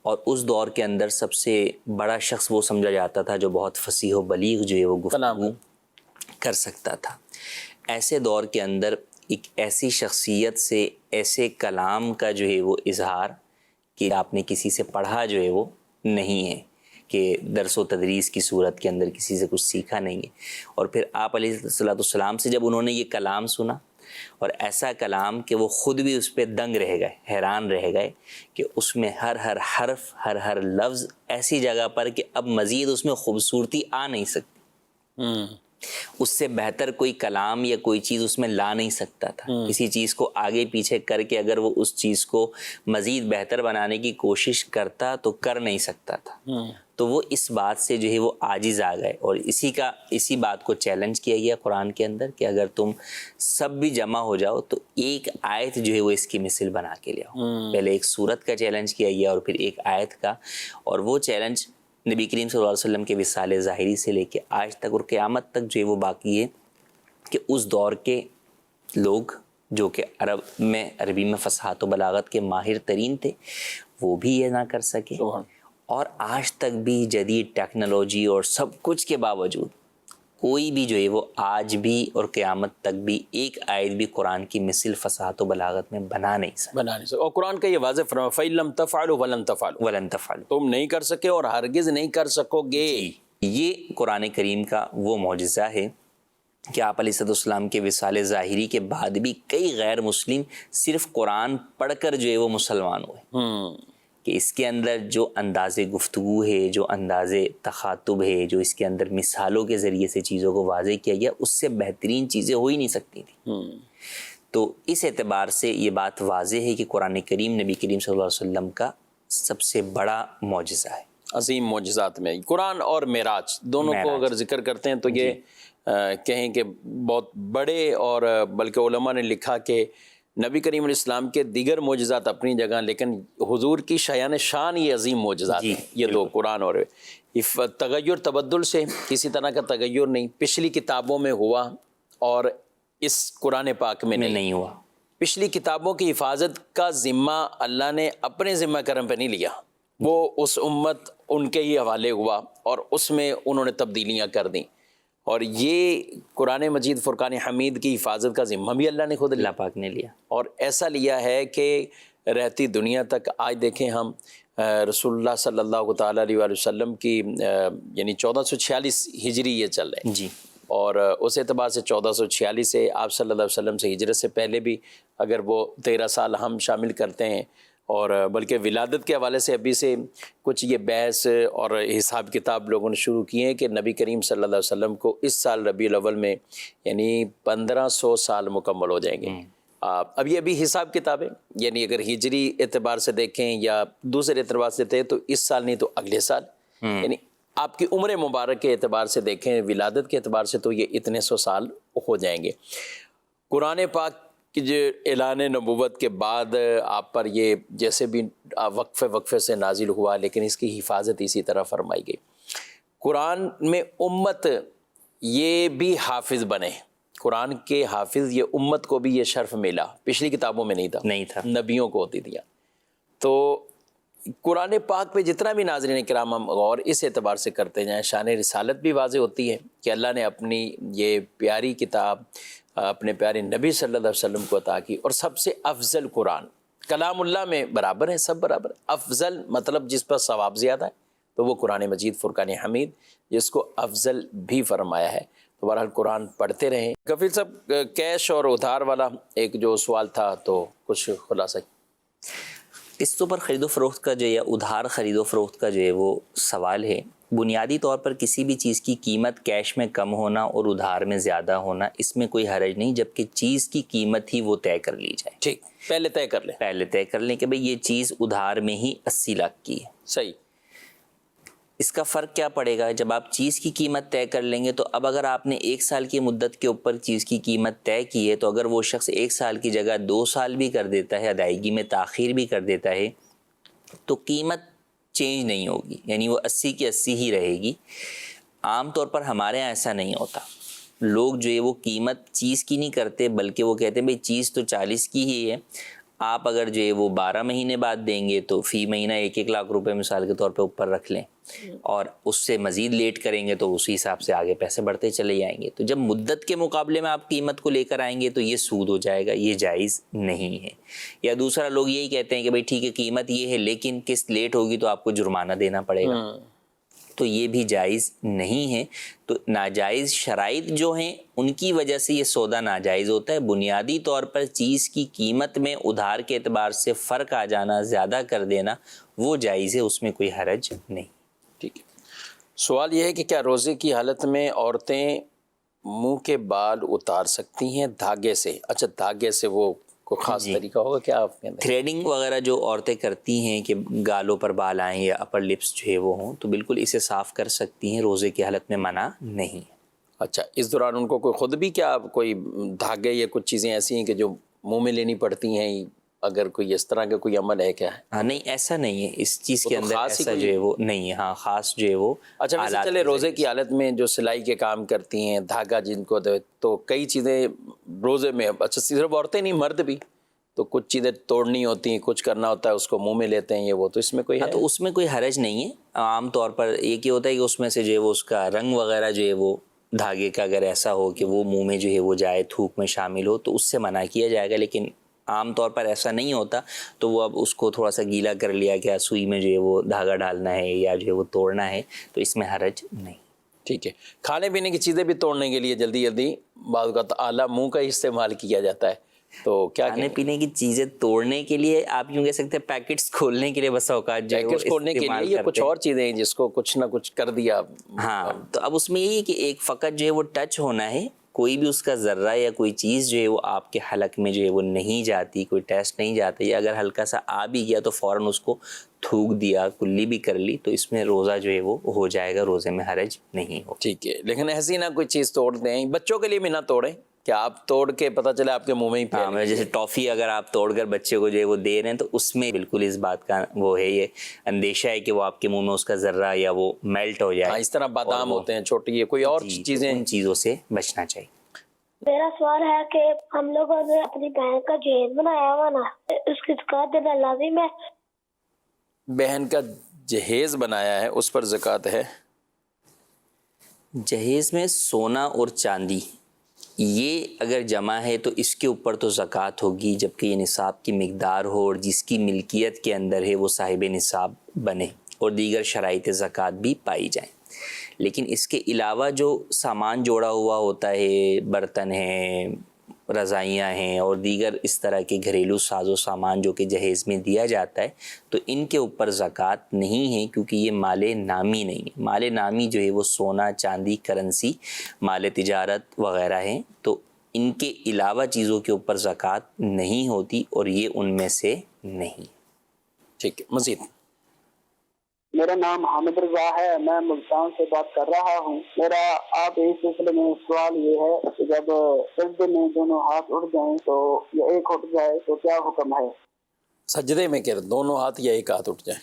اور اس دور کے اندر سب سے بڑا شخص وہ سمجھا جاتا تھا جو بہت فصیح و بلیغ جو ہے وہ گفتگو کر سکتا تھا۔ ایسے دور کے اندر ایک ایسی شخصیت سے ایسے کلام کا جو ہے وہ اظہار کہ آپ نے کسی سے پڑھا جو ہے وہ نہیں ہے، کہ درس و تدریس کی صورت کے اندر کسی سے کچھ سیکھا نہیں ہے، اور پھر آپ علیہ السلام سے جب انہوں نے یہ کلام سنا، اور ایسا کلام کہ وہ خود بھی اس پہ دنگ رہ گئے، حیران رہ گئے کہ اس میں ہر حرف، ہر لفظ ایسی جگہ پر کہ اب مزید اس میں خوبصورتی آ نہیں سکتی، اس سے بہتر کوئی کلام یا کوئی چیز اس میں لا نہیں سکتا تھا۔ کسی چیز کو آگے پیچھے کر کے اگر وہ اس چیز کو مزید بہتر بنانے کی کوشش کرتا تو کر نہیں سکتا تھا۔ تو وہ اس بات سے جو ہے وہ عاجز آ گئے، اور اسی بات کو چیلنج کیا گیا قرآن کے اندر کہ اگر تم سب بھی جمع ہو جاؤ تو ایک آیت جو ہے وہ اس کی مثل بنا کے لے آؤ۔ پہلے ایک سورت کا چیلنج کیا گیا اور پھر ایک آیت کا، اور وہ چیلنج نبی کریم صلی اللہ علیہ وسلم کے وصال ظاہری سے لے کے آج تک اور قیامت تک جو ہے وہ باقی ہے کہ اس دور کے لوگ جو کہ عربی میں فصاحت و بلاغت کے ماہر ترین تھے وہ بھی یہ نہ کر سکے، اور آج تک بھی جدید ٹیکنالوجی اور سب کچھ کے باوجود کوئی بھی جو ہے وہ آج بھی اور قیامت تک بھی ایک آیت بھی قرآن کی مثل فصاحت و بلاغت میں بنا نہیں سکتا۔ اور قرآن کا یہ واضح فرمان فَإِن لَمْ تَفْعَلُوا وَلَن تَفْعَلُوا، تم نہیں کر سکے اور ہرگز نہیں کر سکو گے۔ یہ قرآن کریم کا وہ معجزہ ہے کہ آپ علیہ السلام کے وصال ظاہری کے بعد بھی کئی غیر مسلم صرف قرآن پڑھ کر جو ہے وہ مسلمان ہوئے، کہ اس کے اندر جو انداز گفتگو ہے، جو انداز تخاطب ہے، جو اس کے اندر مثالوں کے ذریعے سے چیزوں کو واضح کیا گیا، اس سے بہترین چیزیں ہو ہی نہیں سکتی تھیں۔ تو اس اعتبار سے یہ بات واضح ہے کہ قرآن کریم نبی کریم صلی اللہ علیہ وسلم کا سب سے بڑا معجزہ ہے۔ عظیم معجزات میں قرآن اور معراج دونوں کو اگر ذکر کرتے ہیں تو یہ کہیں کہ بہت بڑے، اور بلکہ علماء نے لکھا کہ نبی کریم علیہ السلام کے دیگر معجزات اپنی جگہ، لیکن حضور کی شایان شان یہ عظیم معجزات ہیں یہ دو، قرآن اور تغیر تبدل سے کسی طرح کا تغیر نہیں، پچھلی کتابوں میں ہوا اور اس قرآن پاک میں نہیں ہوا۔ پچھلی کتابوں کی حفاظت کا ذمہ اللہ نے اپنے ذمہ کرم پہ نہیں لیا، وہ اس امت ان کے ہی حوالے ہوا اور اس میں انہوں نے تبدیلیاں کر دیں، اور یہ قرآن مجید فرقان حمید کی حفاظت کا ذمہ بھی اللہ نے خود لیا، اللہ پاک نے لیا، اور ایسا لیا ہے کہ رہتی دنیا تک آج دیکھیں ہم رسول اللہ صلی اللہ تعالیٰ علیہ وآلہ وسلم کی یعنی 1446 ہجری یہ چل رہے ہیں جی، اور اس اعتبار سے 1446 سے آپ صلی اللہ علیہ وسلم سے ہجرت سے پہلے بھی اگر وہ 13 سال ہم شامل کرتے ہیں، اور بلکہ ولادت کے حوالے سے ابھی سے کچھ یہ بحث اور حساب کتاب لوگوں نے شروع کیے ہیں کہ نبی کریم صلی اللہ علیہ وسلم کو اس سال ربیع الاول میں یعنی 1500 سال مکمل ہو جائیں گے۔ اب یہ ابھی حساب کتاب ہے، یعنی اگر ہجری اعتبار سے دیکھیں یا دوسرے اعتبار سے دیکھیں تو اس سال نہیں تو اگلے سال، یعنی آپ کی عمر مبارک کے اعتبار سے دیکھیں، ولادت کے اعتبار سے تو یہ اتنے 100 سال ہو جائیں گے۔ قرآن پاک کی جو اعلان نبوت کے بعد آپ پر یہ جیسے بھی وقفے سے نازل ہوا، لیکن اس کی حفاظت اسی طرح فرمائی گئی۔ قرآن میں امت یہ بھی حافظ بنے، قرآن کے حافظ یہ امت کو بھی یہ شرف ملا، پچھلی کتابوں میں نہیں تھا، نبیوں کو ہوتی دیا۔ تو قرآن پاک پہ جتنا بھی ناظرین کرام ہم غور اس اعتبار سے کرتے جائیں، شان رسالت بھی واضح ہوتی ہے کہ اللہ نے اپنی یہ پیاری کتاب اپنے پیارے نبی صلی اللہ علیہ وسلم کو عطا کی، اور سب سے افضل قرآن کلام اللہ میں برابر ہے، سب برابر، افضل مطلب جس پر ثواب زیادہ ہے تو وہ قرآن مجید فرقان حمید، جس کو افضل بھی فرمایا ہے۔ تو بہرحال قرآن پڑھتے رہیں۔ کفیل صاحب، کیش اور ادھار والا ایک جو سوال تھا تو کچھ خلاصہ۔ قسطوں پر خرید و فروخت کا جو ہے، ادھار خرید و فروخت کا جو ہے وہ سوال ہے۔ بنیادی طور پر کسی بھی چیز کی قیمت کیش میں کم ہونا اور ادھار میں زیادہ ہونا، اس میں کوئی حرج نہیں، جبکہ چیز کی قیمت ہی وہ طے کر لی جائے۔ ٹھیک، پہلے طے کر لیں کہ بھئی یہ چیز ادھار میں ہی 80 لاکھ کی ہے۔ صحیح۔ اس کا فرق کیا پڑے گا؟ جب آپ چیز کی قیمت طے کر لیں گے تو اب اگر آپ نے 1 سال کی مدت کے اوپر چیز کی قیمت طے کی ہے، تو اگر وہ شخص 1 سال کی جگہ 2 سال بھی کر دیتا ہے، ادائیگی میں تاخیر بھی کر دیتا ہے، تو قیمت چینج نہیں ہوگی، یعنی وہ 80 کی 80 ہی رہے گی۔ عام طور پر ہمارے یہاں ایسا نہیں ہوتا، لوگ جو ہے وہ قیمت چیز کی نہیں کرتے، بلکہ وہ کہتے ہیں بھئی چیز تو 40 کی ہی ہے، آپ اگر جو ہے وہ 12 مہینے بعد دیں گے تو فی مہینہ 1-1 لاکھ روپے مثال کے طور پہ اوپر رکھ لیں، اور اس سے مزید لیٹ کریں گے تو اسی حساب سے آگے پیسے بڑھتے چلے جائیں گے۔ تو جب مدت کے مقابلے میں آپ قیمت کو لے کر آئیں گے تو یہ سود ہو جائے گا، یہ جائز نہیں ہے۔ یا دوسرا، لوگ یہی کہتے ہیں کہ بھئی ٹھیک ہے قیمت یہ ہے لیکن قسط لیٹ ہوگی تو آپ کو جرمانہ دینا پڑے گا، تو یہ بھی جائز نہیں ہے۔ تو ناجائز شرائط جو ہیں ان کی وجہ سے یہ سودا ناجائز ہوتا ہے۔ بنیادی طور پر چیز کی قیمت میں ادھار کے اعتبار سے فرق آ جانا، زیادہ کر دینا، وہ جائز ہے، اس میں کوئی حرج نہیں۔ ٹھیک ہے۔ سوال یہ ہے کہ کیا روزے کی حالت میں عورتیں منہ کے بال اتار سکتی ہیں دھاگے سے؟ اچھا، دھاگے سے وہ کوئی خاص طریقہ ہوگا کیا آپ کے اندر؟ تھریڈنگ وغیرہ جو عورتیں کرتی ہیں کہ گالوں پر بال آئیں یا اپر لپس جو ہے وہ ہوں، تو بالکل اسے صاف کر سکتی ہیں، روزے کی حالت میں منع نہیں ہے۔ اچھا، اس دوران ان کو کوئی خود بھی کیا کوئی دھاگے یا کچھ چیزیں ایسی ہیں کہ جو منہ میں لینی پڑتی ہیں، اگر کوئی اس طرح کا کوئی عمل ہے کیا ہے؟ ہاں نہیں، ایسا نہیں ہے، اس چیز کے اندر ایسا جو ہے وہ نہیں ہے۔ ہاں خاص جو ہے وہ اچھا، ویسے چلے روزے کی حالت میں جو سلائی کے کام کرتی ہیں، دھاگا جن کو دے، تو کئی چیزیں روزے میں، اچھا صرف عورتیں نہیں مرد بھی، تو کچھ چیزیں توڑنی ہوتی ہیں، کچھ کرنا ہوتا ہے، اس کو منہ میں لیتے ہیں یہ وہ، تو اس میں کوئی ہے؟ تو اس میں کوئی حرج نہیں ہے۔ عام طور پر ایک یہ ہوتا ہے کہ اس میں سے جو ہے وہ اس کا رنگ وغیرہ جو ہے وہ دھاگے کا اگر ایسا ہو کہ وہ منہ میں جو ہے وہ جائے، تھوک میں شامل ہو، تو اس سے منع کیا جائے گا، لیکن عام طور پر ایسا نہیں ہوتا، تو وہ اب اس کو تھوڑا سا گیلا کر لیا کہ سوئی میں جو ہے وہ دھاگا ڈالنا ہے یا جو ہے وہ توڑنا ہے، تو اس میں حرج نہیں۔ ٹھیک ہے۔ کھانے پینے کی چیزیں بھی توڑنے کے لیے جلدی بعض اوقات اعلیٰ منہ کا استعمال کیا جاتا ہے، تو کیا کھانے پینے کی چیزیں توڑنے کے لیے آپ یوں کہہ سکتے ہیں پیکٹس کھولنے کے لیے بس اوقات جو ہے پیکٹس کھولنے کے لیے یا کچھ اور چیزیں ہیں جس کو کچھ نہ کچھ کر دیا۔ ہاں، تو اب اس میں یہی ہے کہ ایک فقط جو ہے وہ ٹچ ہونا ہے، کوئی بھی اس کا ذرہ یا کوئی چیز جو ہے وہ آپ کے حلق میں جو ہے وہ نہیں جاتی، کوئی ٹیسٹ نہیں جاتا، یا اگر ہلکا سا آ بھی گیا تو فوراً اس کو تھوک دیا، کلی بھی کر لی، تو اس میں روزہ جو ہے وہ ہو جائے گا، روزے میں حرج نہیں ہو۔ ٹھیک ہے، لیکن ایسی نہ کوئی چیز توڑ دیں، بچوں کے لیے بھی نہ توڑیں، کہ آپ توڑ کے پتہ چلے آپ کے منہ میں ہی پھیل ہاں، جیسے ٹافی اگر آپ توڑ کر بچے کو جو ہے وہ دے رہے ہیں تو اس میں بالکل اس بات کا وہ ہے، یہ اندیشہ ہے کہ وہ آپ کے منہ میں اس کا ذرہ یا وہ میلٹ ہو جائے. اس طرح بادام ہوتے ہیں چھوٹی، کوئی اور جی، تو چیزیں. ان چیزوں سے بچنا چاہیے. میرا سوال ہے کہ ہم لوگوں نے اپنی بہن کا جہیز بنایا ہوا نا، اس کی زکوٰۃ دینا لازم ہے؟ بہن کا جہیز بنایا ہے اس پر زکوٰۃ ہے؟ جہیز میں سونا اور چاندی یہ اگر جمع ہے تو اس کے اوپر تو زکوٰۃ ہوگی، جبکہ یہ نصاب کی مقدار ہو اور جس کی ملکیت کے اندر ہے وہ صاحب نصاب بنے اور دیگر شرائط زکوٰۃ بھی پائی جائیں. لیکن اس کے علاوہ جو سامان جوڑا ہوا ہوتا ہے، برتن ہیں، رضائیاں ہیں اور دیگر اس طرح کے گھریلو ساز و سامان جو کہ جہیز میں دیا جاتا ہے، تو ان کے اوپر زکوٰۃ نہیں ہے، کیونکہ یہ مال نامی نہیں ہے. مال نامی جو ہے وہ سونا، چاندی، کرنسی، مال تجارت وغیرہ ہیں، تو ان کے علاوہ چیزوں کے اوپر زکوٰۃ نہیں ہوتی اور یہ ان میں سے نہیں. ٹھیک ہے، مزید. میرا نام حامد رضا ہے، میں ملتان سے بات کر رہا ہوں. میرا آپ اس سلسلے میں سوال یہ ہے کہ جب سجدے میں دونوں ہاتھ اٹھ جائیں تو یا ایک اٹھ جائے تو کیا حکم ہے؟ سجدے میں کہ دونوں ہاتھ یا ایک ہاتھ اٹھ جائیں؟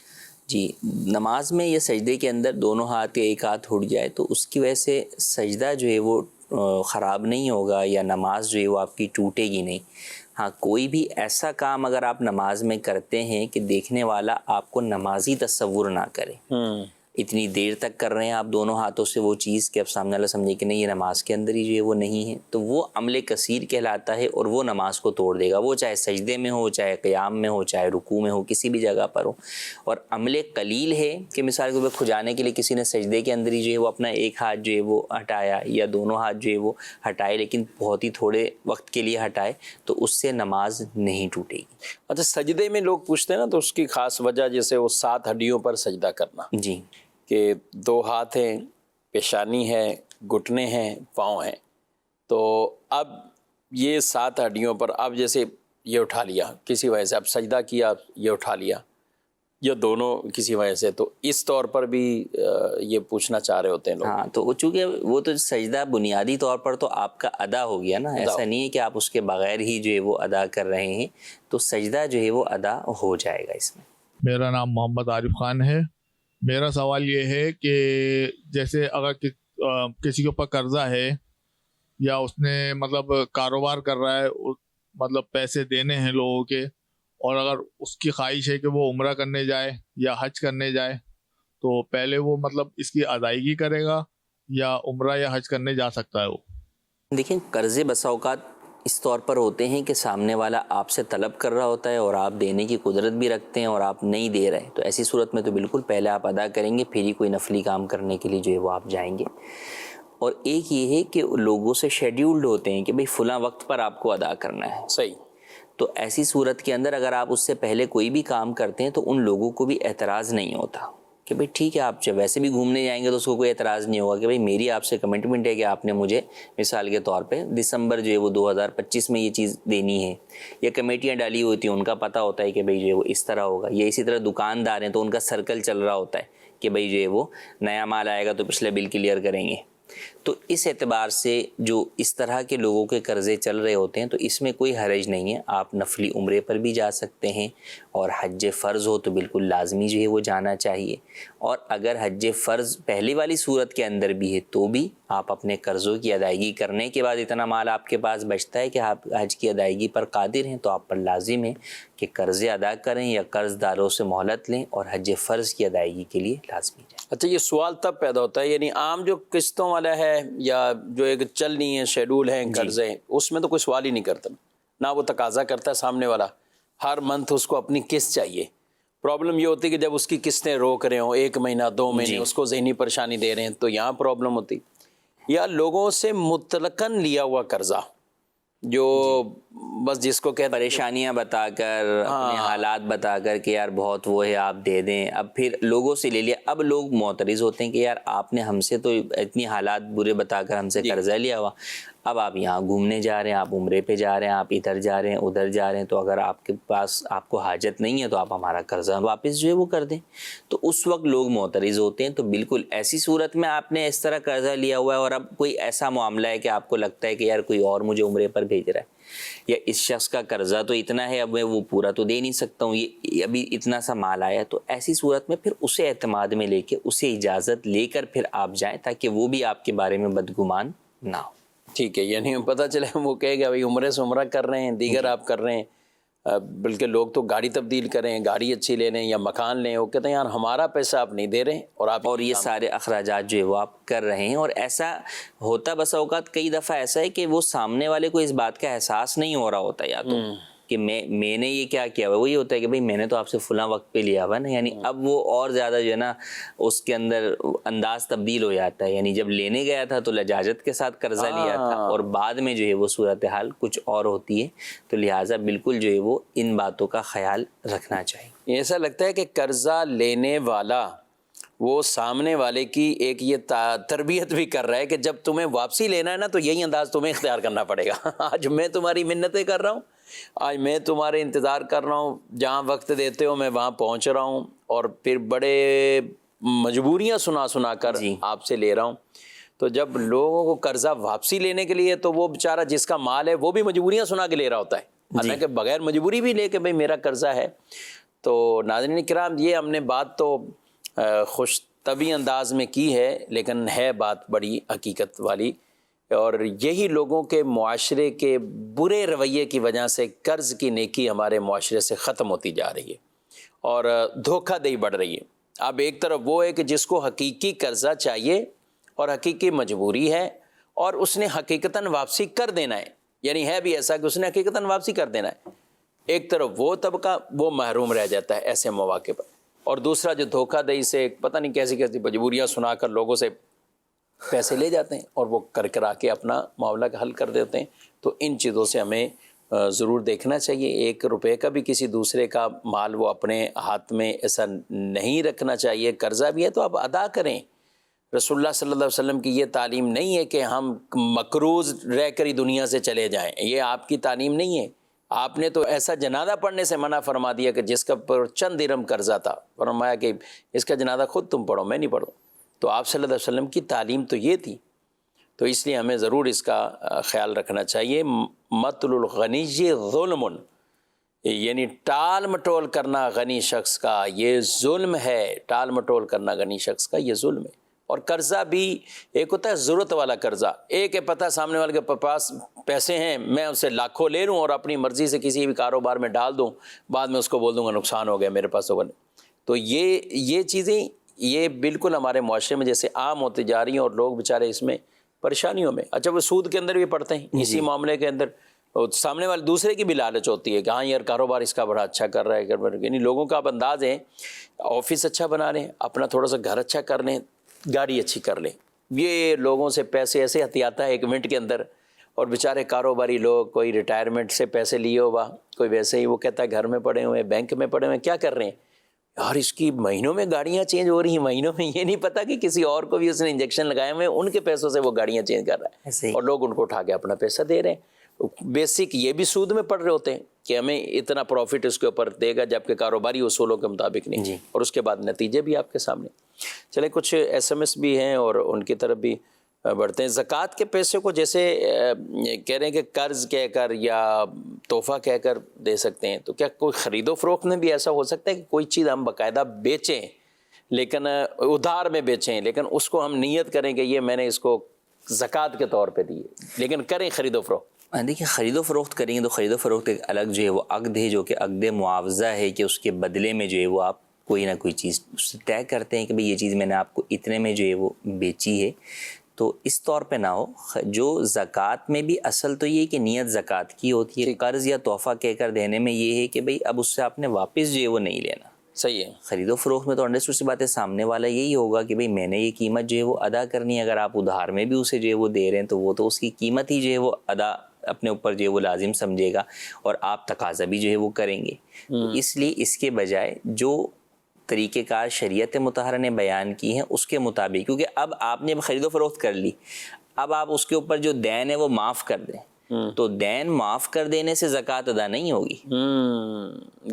جی، نماز میں یا سجدے کے اندر دونوں ہاتھ یا ایک ہاتھ اٹھ جائے تو اس کی وجہ سے سجدہ جو ہے وہ خراب نہیں ہوگا یا نماز جو ہے وہ آپ کی ٹوٹے گی نہیں. ہاں، کوئی بھی ایسا کام اگر آپ نماز میں کرتے ہیں کہ دیکھنے والا آپ کو نمازی تصور نہ کرے، اتنی دیر تک کر رہے ہیں آپ دونوں ہاتھوں سے وہ چیز کہ اب سامنے والا سمجھے کہ نہیں یہ نماز کے اندر ہی جو ہے وہ نہیں ہے، تو وہ عمل کثیر کہلاتا ہے اور وہ نماز کو توڑ دے گا. وہ چاہے سجدے میں ہو، چاہے قیام میں ہو، چاہے رکوع میں ہو، کسی بھی جگہ پر ہو. اور عمل قلیل ہے کہ مثال کے طور پر کھجانے کے لیے کسی نے سجدے کے اندر ہی جو ہے وہ اپنا ایک ہاتھ جو ہے وہ ہٹایا یا دونوں ہاتھ جو ہے وہ ہٹائے، لیکن بہت ہی تھوڑے وقت کے لیے ہٹائے، تو اس سے نماز نہیں ٹوٹے گی. اچھا، سجدے میں لوگ پوچھتے ہیں نا، تو اس کی خاص وجہ جیسے وہ 7 ہڈیوں پر سجدہ کرنا، جی، کہ 2 ہاتھ ہیں، پیشانی ہے، گھٹنے ہیں، پاؤں ہیں. تو اب یہ 7 ہڈیوں پر اب جیسے یہ اٹھا لیا کسی وجہ سے، اب سجدہ کیا یہ اٹھا لیا، یا دونوں کسی وجہ سے، تو اس طور پر بھی یہ پوچھنا چاہ رہے ہوتے ہیں لوگ. ہاں، تو چونکہ وہ تو سجدہ بنیادی طور پر تو آپ کا ادا ہو گیا نا، ایسا نہیں ہے کہ آپ اس کے بغیر ہی جو ہے وہ ادا کر رہے ہیں، تو سجدہ جو ہے وہ ادا ہو جائے گا اس میں. میرا نام محمد عارف خان ہے. میرا سوال یہ ہے کہ جیسے اگر کسی کے اوپر قرضہ ہے یا اس نے مطلب کاروبار کر رہا ہے، مطلب پیسے دینے ہیں لوگوں کے، اور اگر اس کی خواہش ہے کہ وہ عمرہ کرنے جائے یا حج کرنے جائے، تو پہلے وہ مطلب اس کی ادائیگی کرے گا یا عمرہ یا حج کرنے جا سکتا ہے وہ؟ دیکھیں، قرضے بسا اوقات اس طور پر ہوتے ہیں کہ سامنے والا آپ سے طلب کر رہا ہوتا ہے اور آپ دینے کی قدرت بھی رکھتے ہیں اور آپ نہیں دے رہے، تو ایسی صورت میں تو بالکل پہلے آپ ادا کریں گے، پھر ہی کوئی نفلی کام کرنے کے لیے جو ہے وہ آپ جائیں گے. اور ایک یہ ہے کہ لوگوں سے شیڈیولڈ ہوتے ہیں کہ بھئی فلاں وقت پر آپ کو ادا کرنا ہے. صحیح. تو ایسی صورت کے اندر اگر آپ اس سے پہلے کوئی بھی کام کرتے ہیں تو ان لوگوں کو بھی اعتراض نہیں ہوتا کہ بھئی ٹھیک ہے، آپ جب ویسے بھی گھومنے جائیں گے تو اس کو کوئی اعتراض نہیں ہوگا کہ بھئی میری آپ سے کمٹمنٹ ہے کہ آپ نے مجھے مثال کے طور پہ دسمبر جو ہے وہ 2025 میں یہ چیز دینی ہے، یا کمیٹیاں ڈالی ہوتی ہیں ان کا پتہ ہوتا ہے کہ بھئی جو ہے وہ اس طرح ہوگا، یا اسی طرح دکاندار ہیں تو ان کا سرکل چل رہا ہوتا ہے کہ بھئی جو ہے وہ نیا مال آئے گا تو پچھلے بل کلیئر کریں گے. تو اس اعتبار سے جو اس طرح کے لوگوں کے قرضے چل رہے ہوتے ہیں تو اس میں کوئی حرج نہیں ہے، آپ نفلی عمرے پر بھی جا سکتے ہیں، اور حج فرض ہو تو بالکل لازمی جو ہے وہ جانا چاہیے. اور اگر حج فرض پہلی والی صورت کے اندر بھی ہے تو بھی آپ اپنے قرضوں کی ادائیگی کرنے کے بعد اتنا مال آپ کے پاس بچتا ہے کہ آپ حج کی ادائیگی پر قادر ہیں، تو آپ پر لازم ہے کہ قرضے ادا کریں یا قرض داروں سے مہلت لیں اور حج فرض کی ادائیگی کے لیے لازمی جائیں. اچھا، یہ سوال تب پیدا ہوتا ہے، یعنی عام جو قسطوں والا ہے یا جو ایک چل نہیں ہے، شیڈول ہے قرضے، اس میں تو کوئی سوال ہی نہیں کرتا، نہ وہ تقاضا کرتا ہے سامنے والا، ہر منتھ اس کو اپنی قسط چاہیے. پرابلم یہ ہوتی ہے کہ جب اس کی قسطیں روک رہے ہوں، 1 مہینہ 2 مہینے اس کو ذہنی پریشانی دے رہے ہیں، تو یہاں پرابلم ہوتی. یا لوگوں سے مطلقاً لیا ہوا قرضہ جو بس جس کو کہتے پریشانیاں بتا کر، اپنے حالات بتا کر کہ یار بہت وہ ہے آپ دے دیں، اب پھر لوگوں سے لے لیا. اب لوگ معترض ہوتے ہیں کہ یار آپ نے ہم سے تو اتنی حالات برے بتا کر ہم سے قرضہ لیا ہوا، اب آپ یہاں گھومنے جا رہے ہیں، آپ عمرے پہ جا رہے ہیں، آپ ادھر جا رہے ہیں، ادھر جا رہے ہیں، تو اگر آپ کے پاس آپ کو حاجت نہیں ہے تو آپ ہمارا قرضہ واپس جو ہے وہ کر دیں. تو اس وقت لوگ معترض ہوتے ہیں. تو بالکل ایسی صورت میں آپ نے اس طرح قرضہ لیا ہوا ہے اور اب کوئی ایسا معاملہ ہے کہ آپ کو لگتا ہے کہ یار کوئی اور مجھے عمرے پر بھیج رہا ہے، یا اس شخص کا قرضہ تو اتنا ہے، اب میں وہ پورا تو دے نہیں سکتا ہوں، یہ ابھی اتنا سا مال آیا، تو ایسی صورت میں پھر اسے اعتماد میں لے کے اسے اجازت لے کر پھر آپ جائیں تاکہ وہ بھی آپ کے بارے میں بدگمان نہ ہو. ٹھیک ہے، یعنی پتہ چلے وہ کہے گا بھائی عمرے سے عمرہ کر رہے ہیں، دیگر آپ کر رہے ہیں، بلکہ لوگ تو گاڑی تبدیل کریں، گاڑی اچھی لے لیں یا مکان لیں، وہ کہتے ہیں یار ہمارا پیسہ آپ نہیں دے رہے اور یہ سارے اخراجات جو ہے وہ آپ کر رہے ہیں. اور ایسا ہوتا بسا اوقات کئی دفعہ ایسا ہے کہ وہ سامنے والے کو اس بات کا احساس نہیں ہو رہا ہوتا، یا تو کہ میں نے یہ کیا کیا ہوا، وہی ہوتا ہے کہ بھئی میں نے تو آپ سے فلاں وقت پہ لیا ہوا نا، یعنی اب وہ اور زیادہ جو ہے نا اس کے اندر انداز تبدیل ہو جاتا ہے. یعنی جب لینے گیا تھا تو لجاجت کے ساتھ قرضہ لیا تھا اور بعد میں جو ہے وہ صورتحال کچھ اور ہوتی ہے. تو لہٰذا بالکل جو ہے وہ ان باتوں کا خیال رکھنا چاہیے. ایسا لگتا ہے کہ قرضہ لینے والا وہ سامنے والے کی ایک یہ تربیت بھی کر رہا ہے کہ جب تمہیں واپسی لینا ہے نا تو یہی انداز تمہیں اختیار کرنا پڑے گا. آج میں تمہاری منتیں کر رہا ہوں، آج میں تمہارے انتظار کر رہا ہوں، جہاں وقت دیتے ہو میں وہاں پہنچ رہا ہوں، اور پھر بڑے مجبوریاں سنا کر آپ سے لے رہا ہوں. تو جب لوگوں کو قرضہ واپسی لینے کے لیے تو وہ بیچارہ جس کا مال ہے وہ بھی مجبوریاں سنا کے لے رہا ہوتا ہے، حالانکہ بغیر مجبوری بھی لے کے بھئی میرا قرضہ ہے. تو ناظرین کرام، یہ ہم نے بات تو خوش طبعی انداز میں کی ہے، لیکن ہے بات بڑی حقیقت والی، اور یہی لوگوں کے معاشرے کے برے رویے کی وجہ سے قرض کی نیکی ہمارے معاشرے سے ختم ہوتی جا رہی ہے اور دھوکہ دہی بڑھ رہی ہے. اب ایک طرف وہ ہے کہ جس کو حقیقی قرضہ چاہیے اور حقیقی مجبوری ہے اور اس نے حقیقتاً واپسی کر دینا ہے، یعنی ہے بھی ایسا کہ اس نے حقیقتاً واپسی کر دینا ہے، ایک طرف وہ طبقہ وہ محروم رہ جاتا ہے ایسے مواقع پر، اور دوسرا جو دھوکہ دہی سے پتہ نہیں کیسی کیسی مجبوریاں سنا کر لوگوں سے پیسے لے جاتے ہیں اور وہ کرا کے اپنا معاملہ کا حل کر دیتے ہیں. تو ان چیزوں سے ہمیں ضرور دیکھنا چاہیے. 1 روپے کا بھی کسی دوسرے کا مال وہ اپنے ہاتھ میں ایسا نہیں رکھنا چاہیے. قرضہ بھی ہے تو آپ ادا کریں. رسول اللہ صلی اللہ علیہ وسلم کی یہ تعلیم نہیں ہے کہ ہم مقروض رہ کر ہی دنیا سے چلے جائیں، یہ آپ کی تعلیم نہیں ہے. آپ نے تو ایسا جنازہ پڑھنے سے منع فرما دیا کہ جس کا پر چند درہم قرضہ تھا، فرمایا کہ اس کا جنازہ خود تم پڑھو، میں نہیں پڑھوں. تو آپ صلی اللہ علیہ وسلم کی تعلیم تو یہ تھی. تو اس لیے ہمیں ضرور اس کا خیال رکھنا چاہیے. مطل الغنی ظلم، یعنی ٹال مٹول کرنا غنی شخص کا یہ ظلم ہے. ٹال مٹول کرنا غنی شخص کا یہ ظلم ہے. اور قرضہ بھی ایک ہوتا ہے ضرورت والا قرضہ، ایک ہے پتہ سامنے والے کے پاس پیسے ہیں، میں اسے لاکھوں لے لوں اور اپنی مرضی سے کسی بھی کاروبار میں ڈال دوں، بعد میں اس کو بول دوں گا نقصان ہو گیا میرے پاس ہوگا. تو یہ چیزیں یہ بالکل ہمارے معاشرے میں جیسے عام ہوتی جا رہی ہیں اور لوگ بیچارے اس میں پریشانیوں میں. اچھا وہ سود کے اندر بھی پڑتے ہیں اسی معاملے کے اندر، سامنے والے دوسرے کی بھی لالچ ہوتی ہے کہ ہاں یار کاروبار اس کا بڑا اچھا کر رہا ہے. یعنی لوگوں کا اب انداز ہے آفس اچھا بنا لیں، اپنا تھوڑا سا گھر اچھا کر لیں، گاڑی اچھی کر لیں. یہ لوگوں سے پیسے ایسے ہتھیاتا ہے 1 منٹ کے اندر. اور بیچارے کاروباری لوگ کوئی ریٹائرمنٹ سے پیسے لیے ہوا، کوئی ویسے ہی وہ کہتا ہے گھر میں پڑے ہوئے بینک میں پڑے ہوئے، کیا کر رہے ہیں یار اس کی مہینوں میں گاڑیاں چینج ہو رہی ہیں، مہینوں میں یہ نہیں پتا کہ کسی اور کو بھی اس نے انجیکشن لگائے ہوئے ان کے پیسوں سے وہ گاڑیاں چینج کر رہا ہے اور لوگ ان کو اٹھا کے اپنا پیسہ دے رہے ہیں. بیسک یہ بھی سود میں پڑ رہے ہوتے ہیں کہ ہمیں اتنا پروفٹ اس کے اوپر دے گا، جبکہ کاروباری اصولوں کے مطابق نہیں. اور اس کے بعد نتیجے بھی آپ کے سامنے. چلیں کچھ SMS بھی ہیں اور ان کی طرف بھی بڑھتے ہیں. زکوٰۃ کے پیسے کو جیسے کہہ رہے ہیں کہ قرض کہہ کر یا تحفہ کہہ کر دے سکتے ہیں، تو کیا کوئی خرید و فروخت میں بھی ایسا ہو سکتا ہے کہ کوئی چیز ہم باقاعدہ بیچیں لیکن ادھار میں بیچیں، لیکن اس کو ہم نیت کریں کہ یہ میں نے اس کو زکوٰۃ کے طور پہ دی ہے، لیکن کریں خرید و فروخت؟ دیکھیں خرید و فروخت کریں گے تو خرید و فروخت ایک الگ جو ہے وہ عقد ہے، جو کہ عقد معاوضہ ہے کہ اس کے بدلے میں جو ہے وہ آپ کوئی نہ کوئی چیز طے کرتے ہیں کہ بھئی یہ چیز میں نے آپ کو اتنے میں جو ہے وہ بیچی ہے. تو اس طور پہ نہ ہو. جو زکوٰۃ میں بھی اصل تو یہ کہ نیت زکوٰۃ کی ہوتی ہے. قرض یا تحفہ کہہ کر دینے میں یہ ہے کہ بھئی اب اس سے آپ نے واپس جو ہے وہ نہیں لینا. صحیح ہے. خرید و فروخت میں تو انڈرسٹوڈ سی بات ہے، سامنے والا یہی ہوگا کہ بھئی میں نے یہ قیمت جو ہے وہ ادا کرنی ہے. اگر آپ ادھار میں بھی اسے جو ہے وہ دے رہے ہیں تو وہ تو اس کی قیمت ہی جو ہے وہ ادا اپنے اوپر جو ہے وہ لازم سمجھے گا اور آپ تقاضا بھی جو ہے وہ کریں گے. تو اس لیے اس کے بجائے جو طریقہ کار شریعت مطہرہ نے بیان کی ہیں اس کے مطابق، کیونکہ اب آپ نے خرید و فروخت کر لی، اب آپ اس کے اوپر جو دین ہے وہ معاف کر دیں تو دین معاف کر دینے سے زکوٰۃ ادا نہیں ہوگی.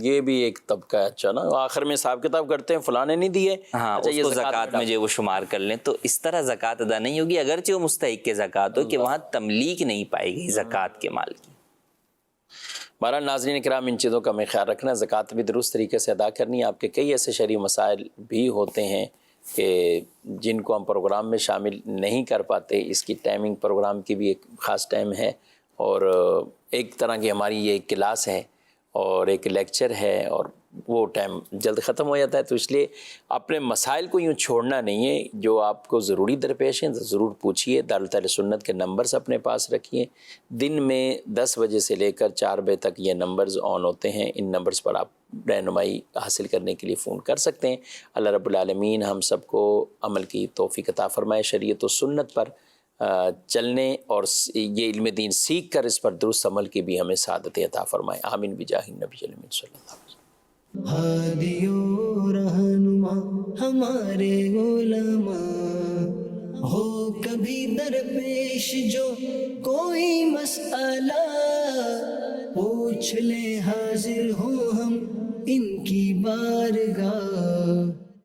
یہ بھی ایک طبقہ ہے. اچھا نا، آخر میں حساب کتاب کرتے ہیں فلاں نے نہیں دیے، ہاں اچھا اس یہ کو زکوٰۃ میں جو وہ شمار کر لیں، تو اس طرح زکوٰۃ ادا نہیں ہوگی اگرچہ وہ مستحق کے زکوٰۃ ہو کہ وہاں تملیک نہیں پائے گی زکوٰۃ کے مال کی. بہرحال ناظرین کرام، ان چیزوں کا ہمیں خیال رکھنا، زکوٰۃ بھی درست طریقے سے ادا کرنی ہے. آپ کے کئی ایسے شرعی مسائل بھی ہوتے ہیں کہ جن کو ہم پروگرام میں شامل نہیں کر پاتے. اس کی ٹائمنگ پروگرام کی بھی ایک خاص ٹائم ہے، اور ایک طرح کی ہماری یہ ایک کلاس ہے اور ایک لیکچر ہے، اور وہ ٹائم جلد ختم ہو جاتا ہے. تو اس لیے اپنے مسائل کو یوں چھوڑنا نہیں ہے، جو آپ کو ضروری درپیش ہیں ضرور پوچھیے. دارالتعلیم سنت کے نمبرز اپنے پاس رکھیے. دن میں 10 بجے سے لے کر 4 بجے تک یہ نمبرز آن ہوتے ہیں. ان نمبرز پر آپ رہنمائی حاصل کرنے کے لیے فون کر سکتے ہیں. اللہ رب العالمین ہم سب کو عمل کی توفیق عطا فرمائے، شریعت و سنت پر چلنے اور یہ علم دین سیکھ کر اس پر درست عمل کی بھی ہمیں سعادت عطا فرمائے. آمین بجاہ النبی الامین صلی اللہ علیہ وسلم. ہادی و رہنما ہمارے علماء، ہو کبھی درپیش جو کوئی مسئلہ، پوچھ لے حاضر ہوں